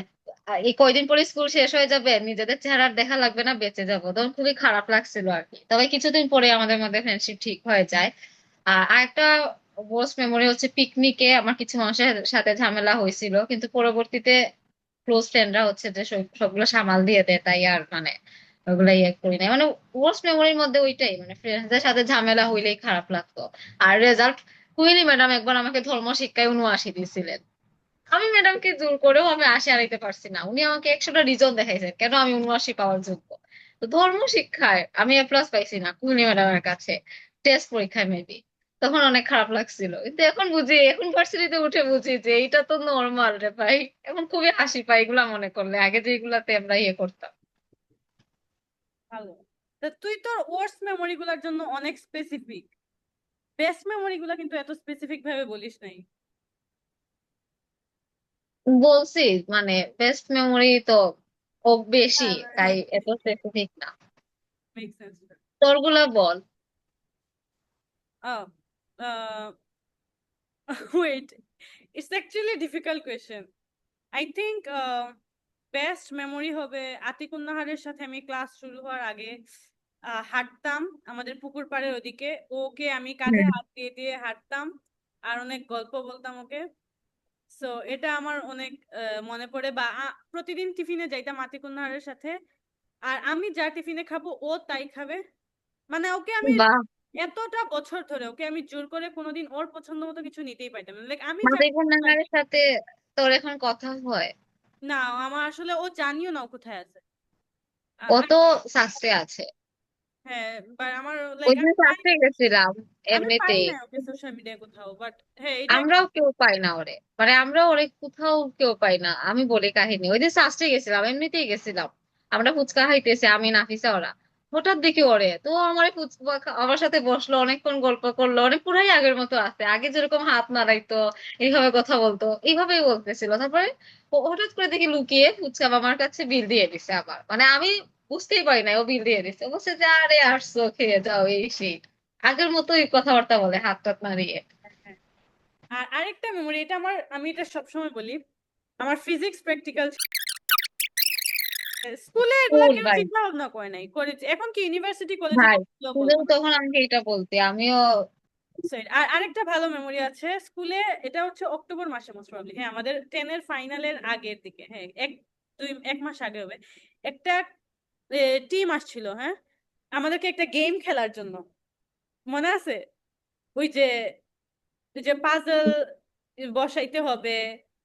এই কয়দিন পরে স্কুল শেষ হয়ে যাবে, নিজেদের চেহারা আর দেখা লাগবে না, বেঁচে যাবো। তখন খুবই খারাপ লাগছিল আর কি। তবে কিছুদিন পরে আমাদের মধ্যে ফ্রেন্ডশিপ ঠিক হয়ে যায়। আর আরেকটা ওয়ার্স্ট মেমোরি হচ্ছে পিকনিকে আমার কিছু মানুষের সাথে ঝামেলা হয়েছিল, কিন্তু পরবর্তীতে ক্লোজ ফ্রেন্ডরা হচ্ছে যে সবগুলো সামাল দিয়ে দেয়, তাই আর মানে ওগুলা ইয়ে করি নাই। মানে ওয়ার্স্ট মেমোরির মধ্যে ওইটাই, মানে ফ্রেন্ডসদের সাথে ঝামেলা হইলেই খারাপ লাগতো। আর রেজাল্ট, কুইনি ম্যাডাম একবার আমাকে ধর্ম শিক্ষায় 79 দিয়েছিলেন। আমি ম্যাডামকে জোর করেও আমি 80 আনাইতে পারছি না, উনি আমাকে 100টা রিজন দেখাইছেন কেন আমি 79 পাওয়ার যোগ্য। তো ধর্ম শিক্ষায় আমি A+ পাইছি না কুইনি ম্যাডামের কাছে, টেস্ট পরীক্ষায় মেবি। তখন অনেক খারাপ লাগছিল, কিন্তু এখন বুঝি, এখন ভার্সিটিতে উঠে বুঝি যে এইটা তো নর্মাল রে ভাই। এখন খুবই হাসি পাই এগুলা মনে করলে, আগে যে এগুলাতে আমরা ইয়ে করতাম। ভালো। তা তুই তোর ওয়ার্স্ট মেমোরি গুলার জন্য অনেক স্পেসিফিক, বেস্ট মেমোরি গুলা কিন্তু এত স্পেসিফিক ভাবে বলিস নাই। বলছি মানে বেস্ট মেমোরি তো ও বেশি, হ্যাঁ তাই হ্যাঁ, এত স্পেসিফিক না। Make sense. তোরগুলা বল। Oh, wait. It's actually a difficult question. I think best memory হবে আতিকুন নাহারের সাথে আমি ক্লাস শুরু হওয়ার আগে হাঁটতাম আমাদের পুকুর পাড়ের ওদিকে, ওকে আমি কাঁধে হুম। হাত দিয়ে দিয়ে হাঁটতাম আর অনেক গল্প বলতাম ওকে। সো এটা আমার অনেক মনে পড়ে। বা প্রতিদিন টিফিনে যাইতাম আতিকুন নাহারের সাথে, আর আমি যা টিফিনে খাবো ও তাই খাবে। মানে ওকে আমি বাহ। এতটা বছর ধরে ওকে আমি জোর করে কোনোদিন ওর পছন্দ মতো কিছু নিতেই পারতাম না, লাইক আমি যা মাহবুবুর নাহারের সাথে তোর এখন কথা হয়? না, আমার আসলে ও জানিও না ও কোথায় আছে। ও আমি, তো শাস্ত্রে আছে। হ্যাঁ, বাট আমার ওই লাইক দিন আমি পাই, শাস্ত্রে গেছিলাম আমি পাই এমনিতেই। না ওকে সোশ্যাল মিডিয়ায় কোথাও। বাট হ্যাঁ, এটা আমরাও কেউ পাই না ওরে, মানে আমরাও ওরে কোথাও কেউ পাই না। আমি বলি কাহিনী, ওই দিন শাস্ত্রে গেছিলাম, এমনিতেই গেছিলাম। আমরা ফুচকা খাইতেছি, আমি নাফিসা ওরা, হঠাৎ দেখি ওরে, তো আমার ফুচকা আমার সাথে বসলো, অনেকক্ষণ গল্প করলো, অনেক পুরাই আগের মতো আছে, আগে যেরকম হাত নাড়াইতো, এইভাবে কথা বলতো, এইভাবেই বলতেছিল। তারপরে হঠাৎ করে দেখি লুকিয়ে ফুচকা আমার কাছে বিল দিয়ে দিছে আবার, মানে আমি বুঝতেই পারি না ও বিল দিয়ে দিছে। ও বলছে যে আরে আসছো খেয়ে যাও, এই সেই আগের মতোই কথাবার্তা বলে হাত টাত নাড়িয়ে। হ্যাঁ। আর আরেকটা মেমোরি, এটা আমার, আমি এটা সবসময় বলি, আমার ফিজিক্স প্র্যাকটিক্যাল স্কুলে এগুলা ফুল কেউ ভাই। চিন্তা ভাবনা করে নাই, করেছে এখন কি ইউনিভার্সিটি কলেজে ভাই বলবো তুমিও না। তখন আমাকে এটা বলতে, আমিও। আর আরেকটা ভালো মেমোরি আছে স্কুলে, এটা হচ্ছে অক্টোবর মাসে মোস্ট প্রবাবলি, হ্যাঁ আমাদের 10 এর ফাইনালের আগের দিকে, হ্যাঁ এক মাস আগে হবে। একটা টিম আসছিল, হ্যাঁ, আমাদেরকে একটা গেম খেলার জন্য, মনে আছে? ওই যে, ওই যে পাজল বসাইতে হবে,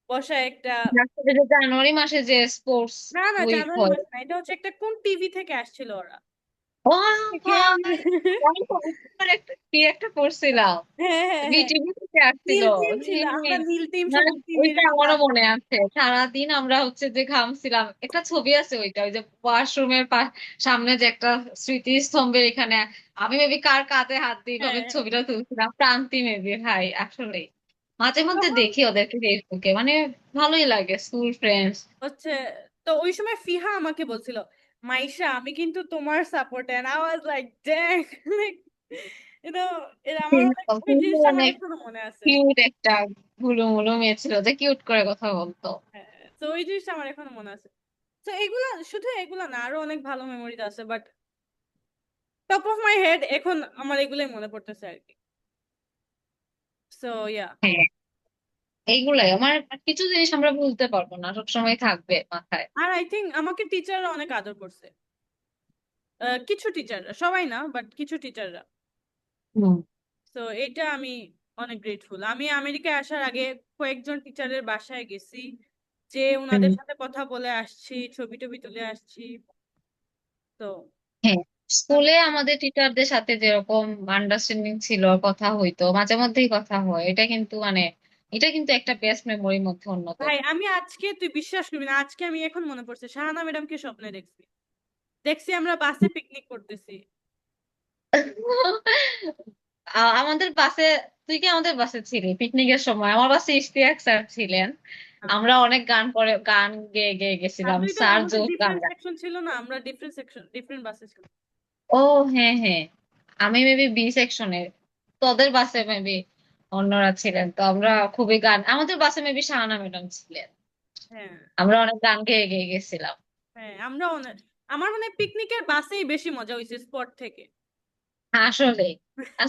বসায় একটা, আসলে যে জানুয়ারি মাসে যে স্পোর্টস না না উইক জানুয়ারি হয়। মাসে না, এটা হচ্ছে একটা কোন টিভি থেকে আসছিল ওরা, ও থেকে ভাই, আমি তো কি একটা করছিলাম, হ্যাঁ হ্যাঁ হ্যাঁ বিটিভি থেকে আসছিল। নীল টিম ছিল, আমরা হ্যাঁ, নীল টিম মানে সবুজ টিম ওইটা এরকম আমারও ডাক। মনে আছে, সারাদিন আমরা হচ্ছে যে ঘামছিলাম। একটা ছবি আছে ওইটা, ওই যে ওয়াশরুমের সামনে যে একটা স্মৃতিস্তম্ভের এখানে আমি মেবি কার কাঁধে হাত দিয়ে হ্যাঁ এইভাবে হ্যাঁ। ছবিটা তুলছিলাম, প্রান্তি মেবি। ভাই আসলে মাঝে মধ্যে তখন দেখি ওদেরকে ফেসবুকে, মানে ভালোই লাগে, স্কুল ফ্রেন্ডস। হচ্ছে, তো ওই সময় ফিহা আমাকে বলছিল, মাইশা আমি কিন্তু তোমার সাপোর্টে, and I was like dang, like you know, এটা আমার অনেক, ওই জিনিসটা আমার অনেক এখনো মনে আছে। কিউট একটা গুলো মুলো মেয়ে ছিল যে কিউট করে কথা বলতো। হ্যাঁ, তো ওই জিনিসটা আমার এখনো মনে আছে। তো এগুলা, শুধু এগুলা না, আরো অনেক ভালো মেমোরিজ আছে, but top of my head এখন আমার এগুলাই মনে পড়তেছে আর কি। So yeah. হ্যাঁ, এইগুলাই আমার, কিছু জিনিস আমরা ভুলতে পারবো না, সবসময় থাকবে মাথায়। আর আই থিঙ্ক আমাকে টিচাররা অনেক আদর করছে। কিছু টিচাররা, সবাই না, বাট কিছু টিচাররা। হুম। তো এটা আমি অনেক গ্রেটফুল। আমি আমেরিকায় আসার আগে কয়েকজন টিচারের বাসায় গেছি, যে হুম। ওনাদের সাথে কথা বলে আসছি, ছবি টবি তুলে আসছি। তো হ্যাঁ, স্কুলে আমাদের টিচারদের সাথে যেরকম আন্ডারস্ট্যান্ডিং ছিল, কথা হইতো, মাঝে মধ্যেই কথা হয়, এটা কিন্তু মানে এটা কিন্তু একটা বেস্ট মেমোরির মধ্যে অন্যতম। ভাই আমি আজকে, তুই বিশ্বাস করবি না, আজকে আমি এখন মনে পড়ছে শাহানা ম্যাডামকে স্বপ্নে দেখছি। দেখছি আমরা বাসে পিকনিক করতেছি। আমাদের বাসে, তুই কি আমাদের বাসে ছিলি পিকনিকের সময়? আমার বাসে ইশতিয়াক স্যার ছিলেন। আমরা অনেক গান করে, গান গেয়ে গেয়ে গেছিলাম, তুই তো, স্যার আমাদের জোস গান ডিফারেন্ট গান। সেকশন ছিল না, আমরা ডিফারেন্ট সেকশন, ডিফারেন্ট বাসে ছিল। ও হ্যাঁ হ্যাঁ, আমি মেবি বি সেকশনের, তোদের বাসে মেবি অন্যরা ছিলেন। তো আমরা খুবই গান, আমাদের বাসে মেবি শাহানা ম্যাডাম ছিলেন, হ্যাঁ আমরা অনেক গান গেয়ে গেয়ে গেছিলাম। হ্যাঁ, আমরা অনেক, আমার মানে পিকনিকের বাসেই বেশি মজা হয়েছে স্পট থেকে। আসলে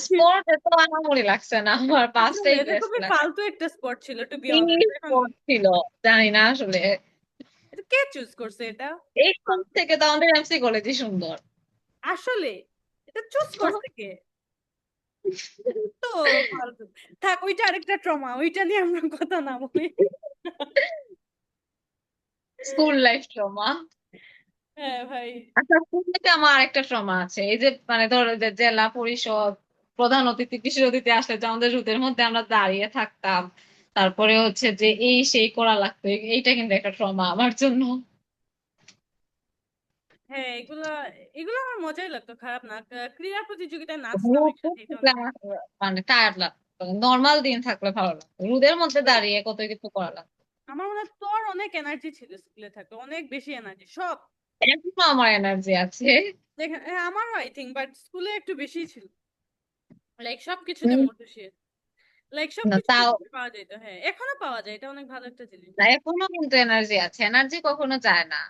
স্পোর্ট এত আহামরি লাগছে না, আমার আসলে পাঁচটাই এটা বেস্ট খুবই লাগে। ফালতু একটা স্পট ছিল, টু বি কি অনেস্ট। এখন স্পোর্ট ছিল জানি না আসলে, এটা কে চুজ করছে এটা? এই স্কুল থেকে তো আমাদের এমসি কলেজই সুন্দর। আসলে এটা চুজ করছে কে? তো ফালতু। থাক, ওইটা আরেকটা ট্রমা, ওইটা নিয়ে আমরা কথা না বলি। School life trauma. হ্যাঁ ভাই। আচ্ছা, স্কুল থেকে আমার আরেকটা ট্রমা আছে, এই যে মানে ধরো যে জেলা পরিষদ প্রধান অতিথি বিশেষ অতিথি আসলে যে আমাদের রুটের মধ্যে আমরা দাঁড়িয়ে থাকতাম, তারপরে হচ্ছে যে এই সেই করা লাগতো, এইটা কিন্তু একটা ট্রমা আমার জন্য। হ্যাঁ, এগুলা, এগুলো আমার মজাই লাগতো, খারাপ না। ক্রীড়া প্রতিযোগিতায় নাচতাম রোদ একসাথে, এটা থাকলে অনেক। আমার মানে টায়ার্ড লাগতো, নর্মাল দিন থাকলে ভালো লাগতো, রোদের মধ্যে দাঁড়িয়ে কত কিছু করা লাগতো। আমার মনে হয় তোর অনেক এনার্জি ছিল স্কুলে থাকতে, অনেক বেশি এনার্জি সব। এখনো আমার এনার্জি আছে। হ্যাঁ, আমারও আই থিঙ্ক, বাট স্কুলে একটু বেশি ছিল, লাইক সবকিছুতে উম, মোটিভেশন, লাইক না সবকিছুতে তাও, পাওয়া যেত। হ্যাঁ, এখনো পাওয়া যায়, এটা অনেক ভালো একটা জিনিস। না এখনো কিন্তু এনার্জি আছে, এনার্জি কখনো যায় না,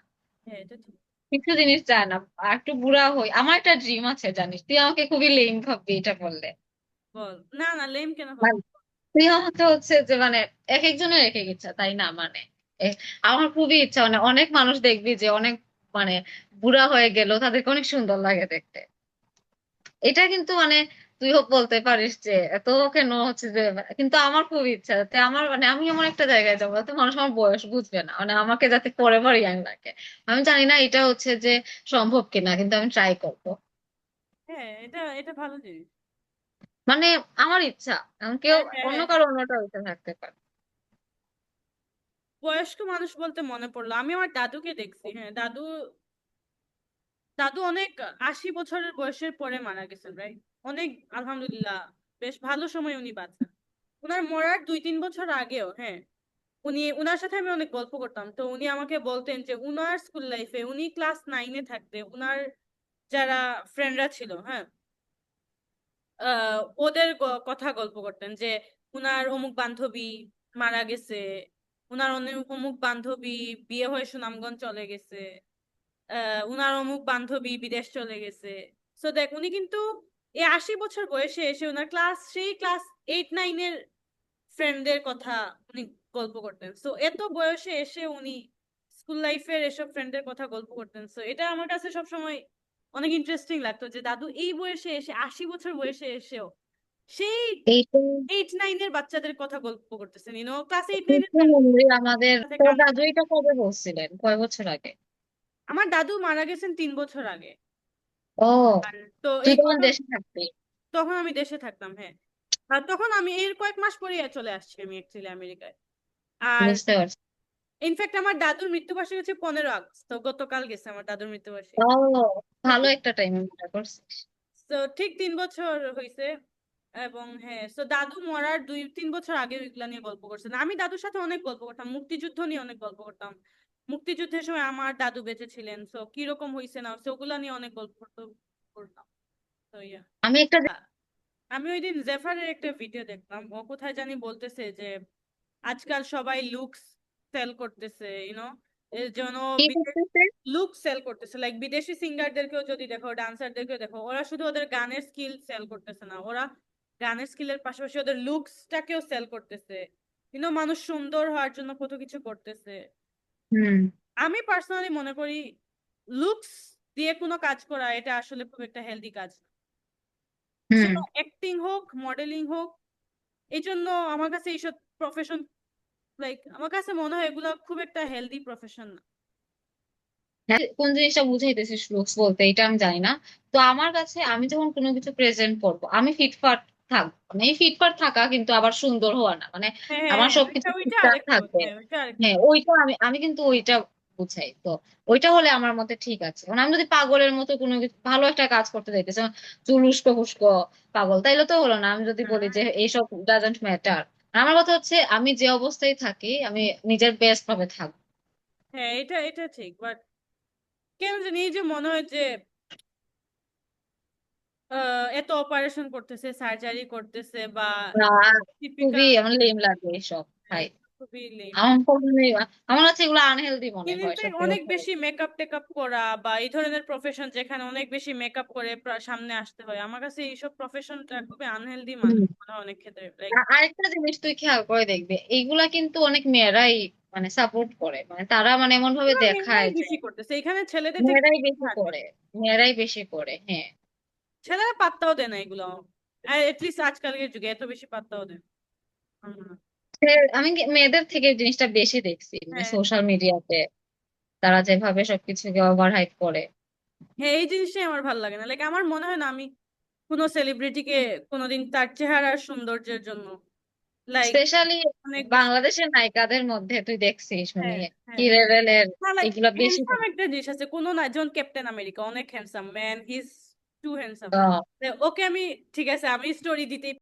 হ্যাঁ এটা ঠিক। কিছু জিনিস যায় না। আর একটু বুড়া হই, আমার একটা ড্রিম আছে জানিস, তুই আমাকে খুবই লেম ভাববি এটা বললে। বল। না না, লেম কেন হবো? মানে তুই আমাকে হচ্ছে যে মানে এক একজনের এক এক ইচ্ছা, তাই না? মানে আমার খুবই ইচ্ছা, মানে অনেক মানুষ দেখবি যে অনেক মানে বুড়া হয়ে গেল, তাদেরকে অনেক সুন্দর লাগে দেখতে। এটা কিন্তু মানে তুইও বলতে পারিস যে এত কেন হচ্ছে যে, কিন্তু আমার খুব ইচ্ছা যাতে আমার মানে আমি এমন একটা জায়গায় যাবো যাতে মানুষ আমার বয়স বুঝবে না, মানে আমাকে যাতে ফরএভার ইয়াং লাগে। আমি জানি না এটা হচ্ছে যে সম্ভব কিনা, কিন্তু আমি ট্রাই করবো। হ্যাঁ, এটা এটা ভালো জিনিস। মানে আমার ইচ্ছা, কেউ হ্যাঁ হ্যাঁ অন্য হ্যাঁ। কারো অন্যটা ইচ্ছা থাকতে পারে। বয়স্ক মানুষ বলতে মনে পড়লো, আমি আমার দাদুকে দেখছি। হ্যাঁ, দাদু, দাদু অনেক, 80 বছরের বয়সের পরে মারা গেছেন, রাইট? অনেক, আলহামদুলিল্লাহ, বেশ ভালো সময় উনি বাঁচেন। উনার মরার 2-3 বছর আগেও, হ্যাঁ, উনি, উনার সাথে আমি অনেক গল্প করতাম, তো উনি আমাকে বলতেন যে উনার স্কুল লাইফে, উনি ক্লাস 9-এ থাকতে উনার যারা ফ্রেন্ডরা ছিল, হ্যাঁ, ওদের কথা গল্প করতেন যে উনার অমুক বান্ধবী মারা গেছে, উনার অনেক অমুক বান্ধবী বিয়ে হয়ে সুনামগঞ্জ চলে গেছে, উনার অমুক বান্ধবী বিদেশ চলে গেছে। সো দেখ, উনি কিন্তু এই 80 বছর বয়সে এসে উনার ক্লাস 8-9-এর ফ্রেন্ডদের কথা উনি গল্প করতেন। সো এত বয়সে এসে উনি স্কুল লাইফের এসব ফ্রেন্ডদের কথা গল্প করতেন। সো এটা আমার কাছে সবসময় অনেক ইন্টারেস্টিং লাগতো, যে দাদু এই বয়সে এসে, 80 বছর বয়সে এসেও সেই এইটা 8-9-এর বাচ্চাদের কথা গল্প করতেছেন, ক্লাস 8-9-এর আমাদের, সাথে তোর গান। দাদু এটা কবে বলছিলেন, কয় বছর আগে? আমার দাদু মারা গেছেন 3 বছর আগে। ও, আর তো তুই এই তখন কারণে দেশে থাকবি? তখন আমি দেশে থাকতাম, হ্যাঁ। আর তখন আমি এর কয়েক মাস পরে চলে আসছি আমি অ্যাকচুয়ালি আমেরিকায়। আর বুঝতে পারছি। ইনফ্যাক্ট আমার দাদুর মৃত্যুবার্ষিকী হচ্ছে 15 আগস্ট, তো গতকাল গেছে আমার দাদুর মৃত্যুবার্ষিকী। ও, তো ভালো ঠিক একটা টাইমে মনে করছিস। তো ঠিক 3 বছর হয়েছে। এবং হ্যাঁ, তো দাদু মরার 2-3 বছর আগে ওইগুলা নিয়ে গল্প করছেন। আমি দাদুর সাথে অনেক গল্প করতাম, মুক্তিযুদ্ধ নিয়ে অনেক গল্প করতাম। মুক্তিযুদ্ধের সময় আমার দাদু বেঁচে ছিলেন, তো কিরকম হয়েছে না হয়েছে ওগুলা নিয়ে অনেক গল্প করতাম। তো ইয়া, আমি একটা আমি ওই দিন জেফারের একটা ভিডিও দেখলাম, ও কোথায় জানি বলতেছে যে আজকাল সবাই লুকস সেল করতেছে, এর জন্য কি করতেছে। লুক সেল করতেছে। লাইক বিদেশি সিঙ্গারদেরকেও যদি দেখো, ডান্সারদেরকেও দেখো, ওরা শুধু ওদের গানের স্কিল সেল করতেছে না, ওরা গানের স্কিলের পাশাপাশি ওদের লুকসটাকেও সেল করতেছে। মানুষ সুন্দর হওয়ার জন্য কত কিছু করতেছে। হুম। আমি পার্সোনালি মনে করি লুকস দিয়ে কোনো কাজ করা এটা আসলে খুব একটা হেলদি কাজ না। হুম। সেটা অ্যাক্টিং হোক, মডেলিং হোক, এই জন্য আমার কাছে এইসব প্রফেশন, লাইক আমার কাছে মনে হয় এগুলো খুব একটা হেলদি প্রফেশন না। হ্যাঁ, কোন জিনিসটা বুঝাইতেছিস লুকস বলতে, এটা আমি জানি না। তো আমার কাছে আমি যখন কোনো কিছু প্রেজেন্ট করবো, আমি ফিটফাট থাকবো, মানে এই ফিটফাট থাকা কিন্তু আবার সুন্দর হওয়া না, মানে হ্যাঁ হ্যাঁ আমার হ্যাঁ, সবকিছু ওইটা ওইটা ঠিকঠাক আরেকটু, থাকবে। হ্যাঁ ওইটা আরেকটু। হ্যাঁ, ওইটা আমি আমি কিন্তু ওইটা বুঝাই তো। ওইটা হলে আমার মতে ঠিক আছে। মানে আমি যদি পাগলের মতো কোনো কিছু ভালো একটা কাজ করতে যাইতেছি, যেমন চুল উস্কো ফুস্কো পাগল, তাইলে তো হলো না। আমি যদি বলি যে এইসব ডাজন্ট ম্যাটার, আমার কথা হচ্ছে আমি যে অবস্থায় থাকি আমি নিজের বেস্ট ভাবে থাকবো। হ্যাঁ, এটা এটা ঠিক, বাট কেন জানি এই যে মনে হয় যে এত অপারেশন করতেছে, সার্জারি করতেছে, বা আর খুবই টিপিক্যাল, আমার লেম লাগে এসব ভাই। খুবই লেম। আমার কাছে এগুলো আনহেলদি মনে হয়, ইনফ্যাক্ট সত্যি অনেক কথা বেশি বলতে। মেকআপ টেকআপ করা বা এই ধরনের প্রফেশন যেখানে অনেক বেশি মেকআপ করে সামনে আসতে হয়, আমার কাছে এইসব প্রফেশনটা খুবই আনহেলদি হুম। মনে হয় অনেক ক্ষেত্রে, লাইক আরেকটা জিনিস তুই খেয়াল করে দেখবে, এইগুলা কিন্তু অনেক মেয়েরাই মানে সাপোর্ট করে, মানে তারা মানে এমন ভাবে দেখায় মেয়েরাই যে বেশি করতেছে এখানে, ছেলেদের থেকে মেয়েরাই বেশি বেশি থাকে। করে। মেয়েরাই বেশি করে, হ্যাঁ। ছেলেরা পাত্তাও দেয় না এগুলো, এটলিস্ট আজকালকের যুগে এত বেশি পাত্তাও দেয় না। আমি মেয়েদের থেকে এই জিনিসটা বেশি দেখছি, মানে হ্যাঁ সোশ্যাল মিডিয়াতে তারা যেভাবে সবকিছুকে ওভার হাইপ করে। হ্যাঁ, এই জিনিসটাই আমার ভালো লাগে না। লাইক আমার মনে হয় না আমি কোনো সেলিব্রিটিকে কোনোদিন তার চেহারার সৌন্দর্যের জন্য, লাইক স্পেশালি অনেক বেশি, বাংলাদেশের নায়িকাদের মধ্যে তুই দেখছিস মানে হ্যাঁ কি হ্যাঁ, লেভেলের না লাইক এগুলা বেশি হ্যান্ডসাম একটা জিনিস আছে, কোনো না, যেমন ক্যাপ্টেন আমেরিকা অনেক handsome man, he is too handsome. থাকে। ওকে আমি, ঠিক আছে আমি স্টোরি দিতেই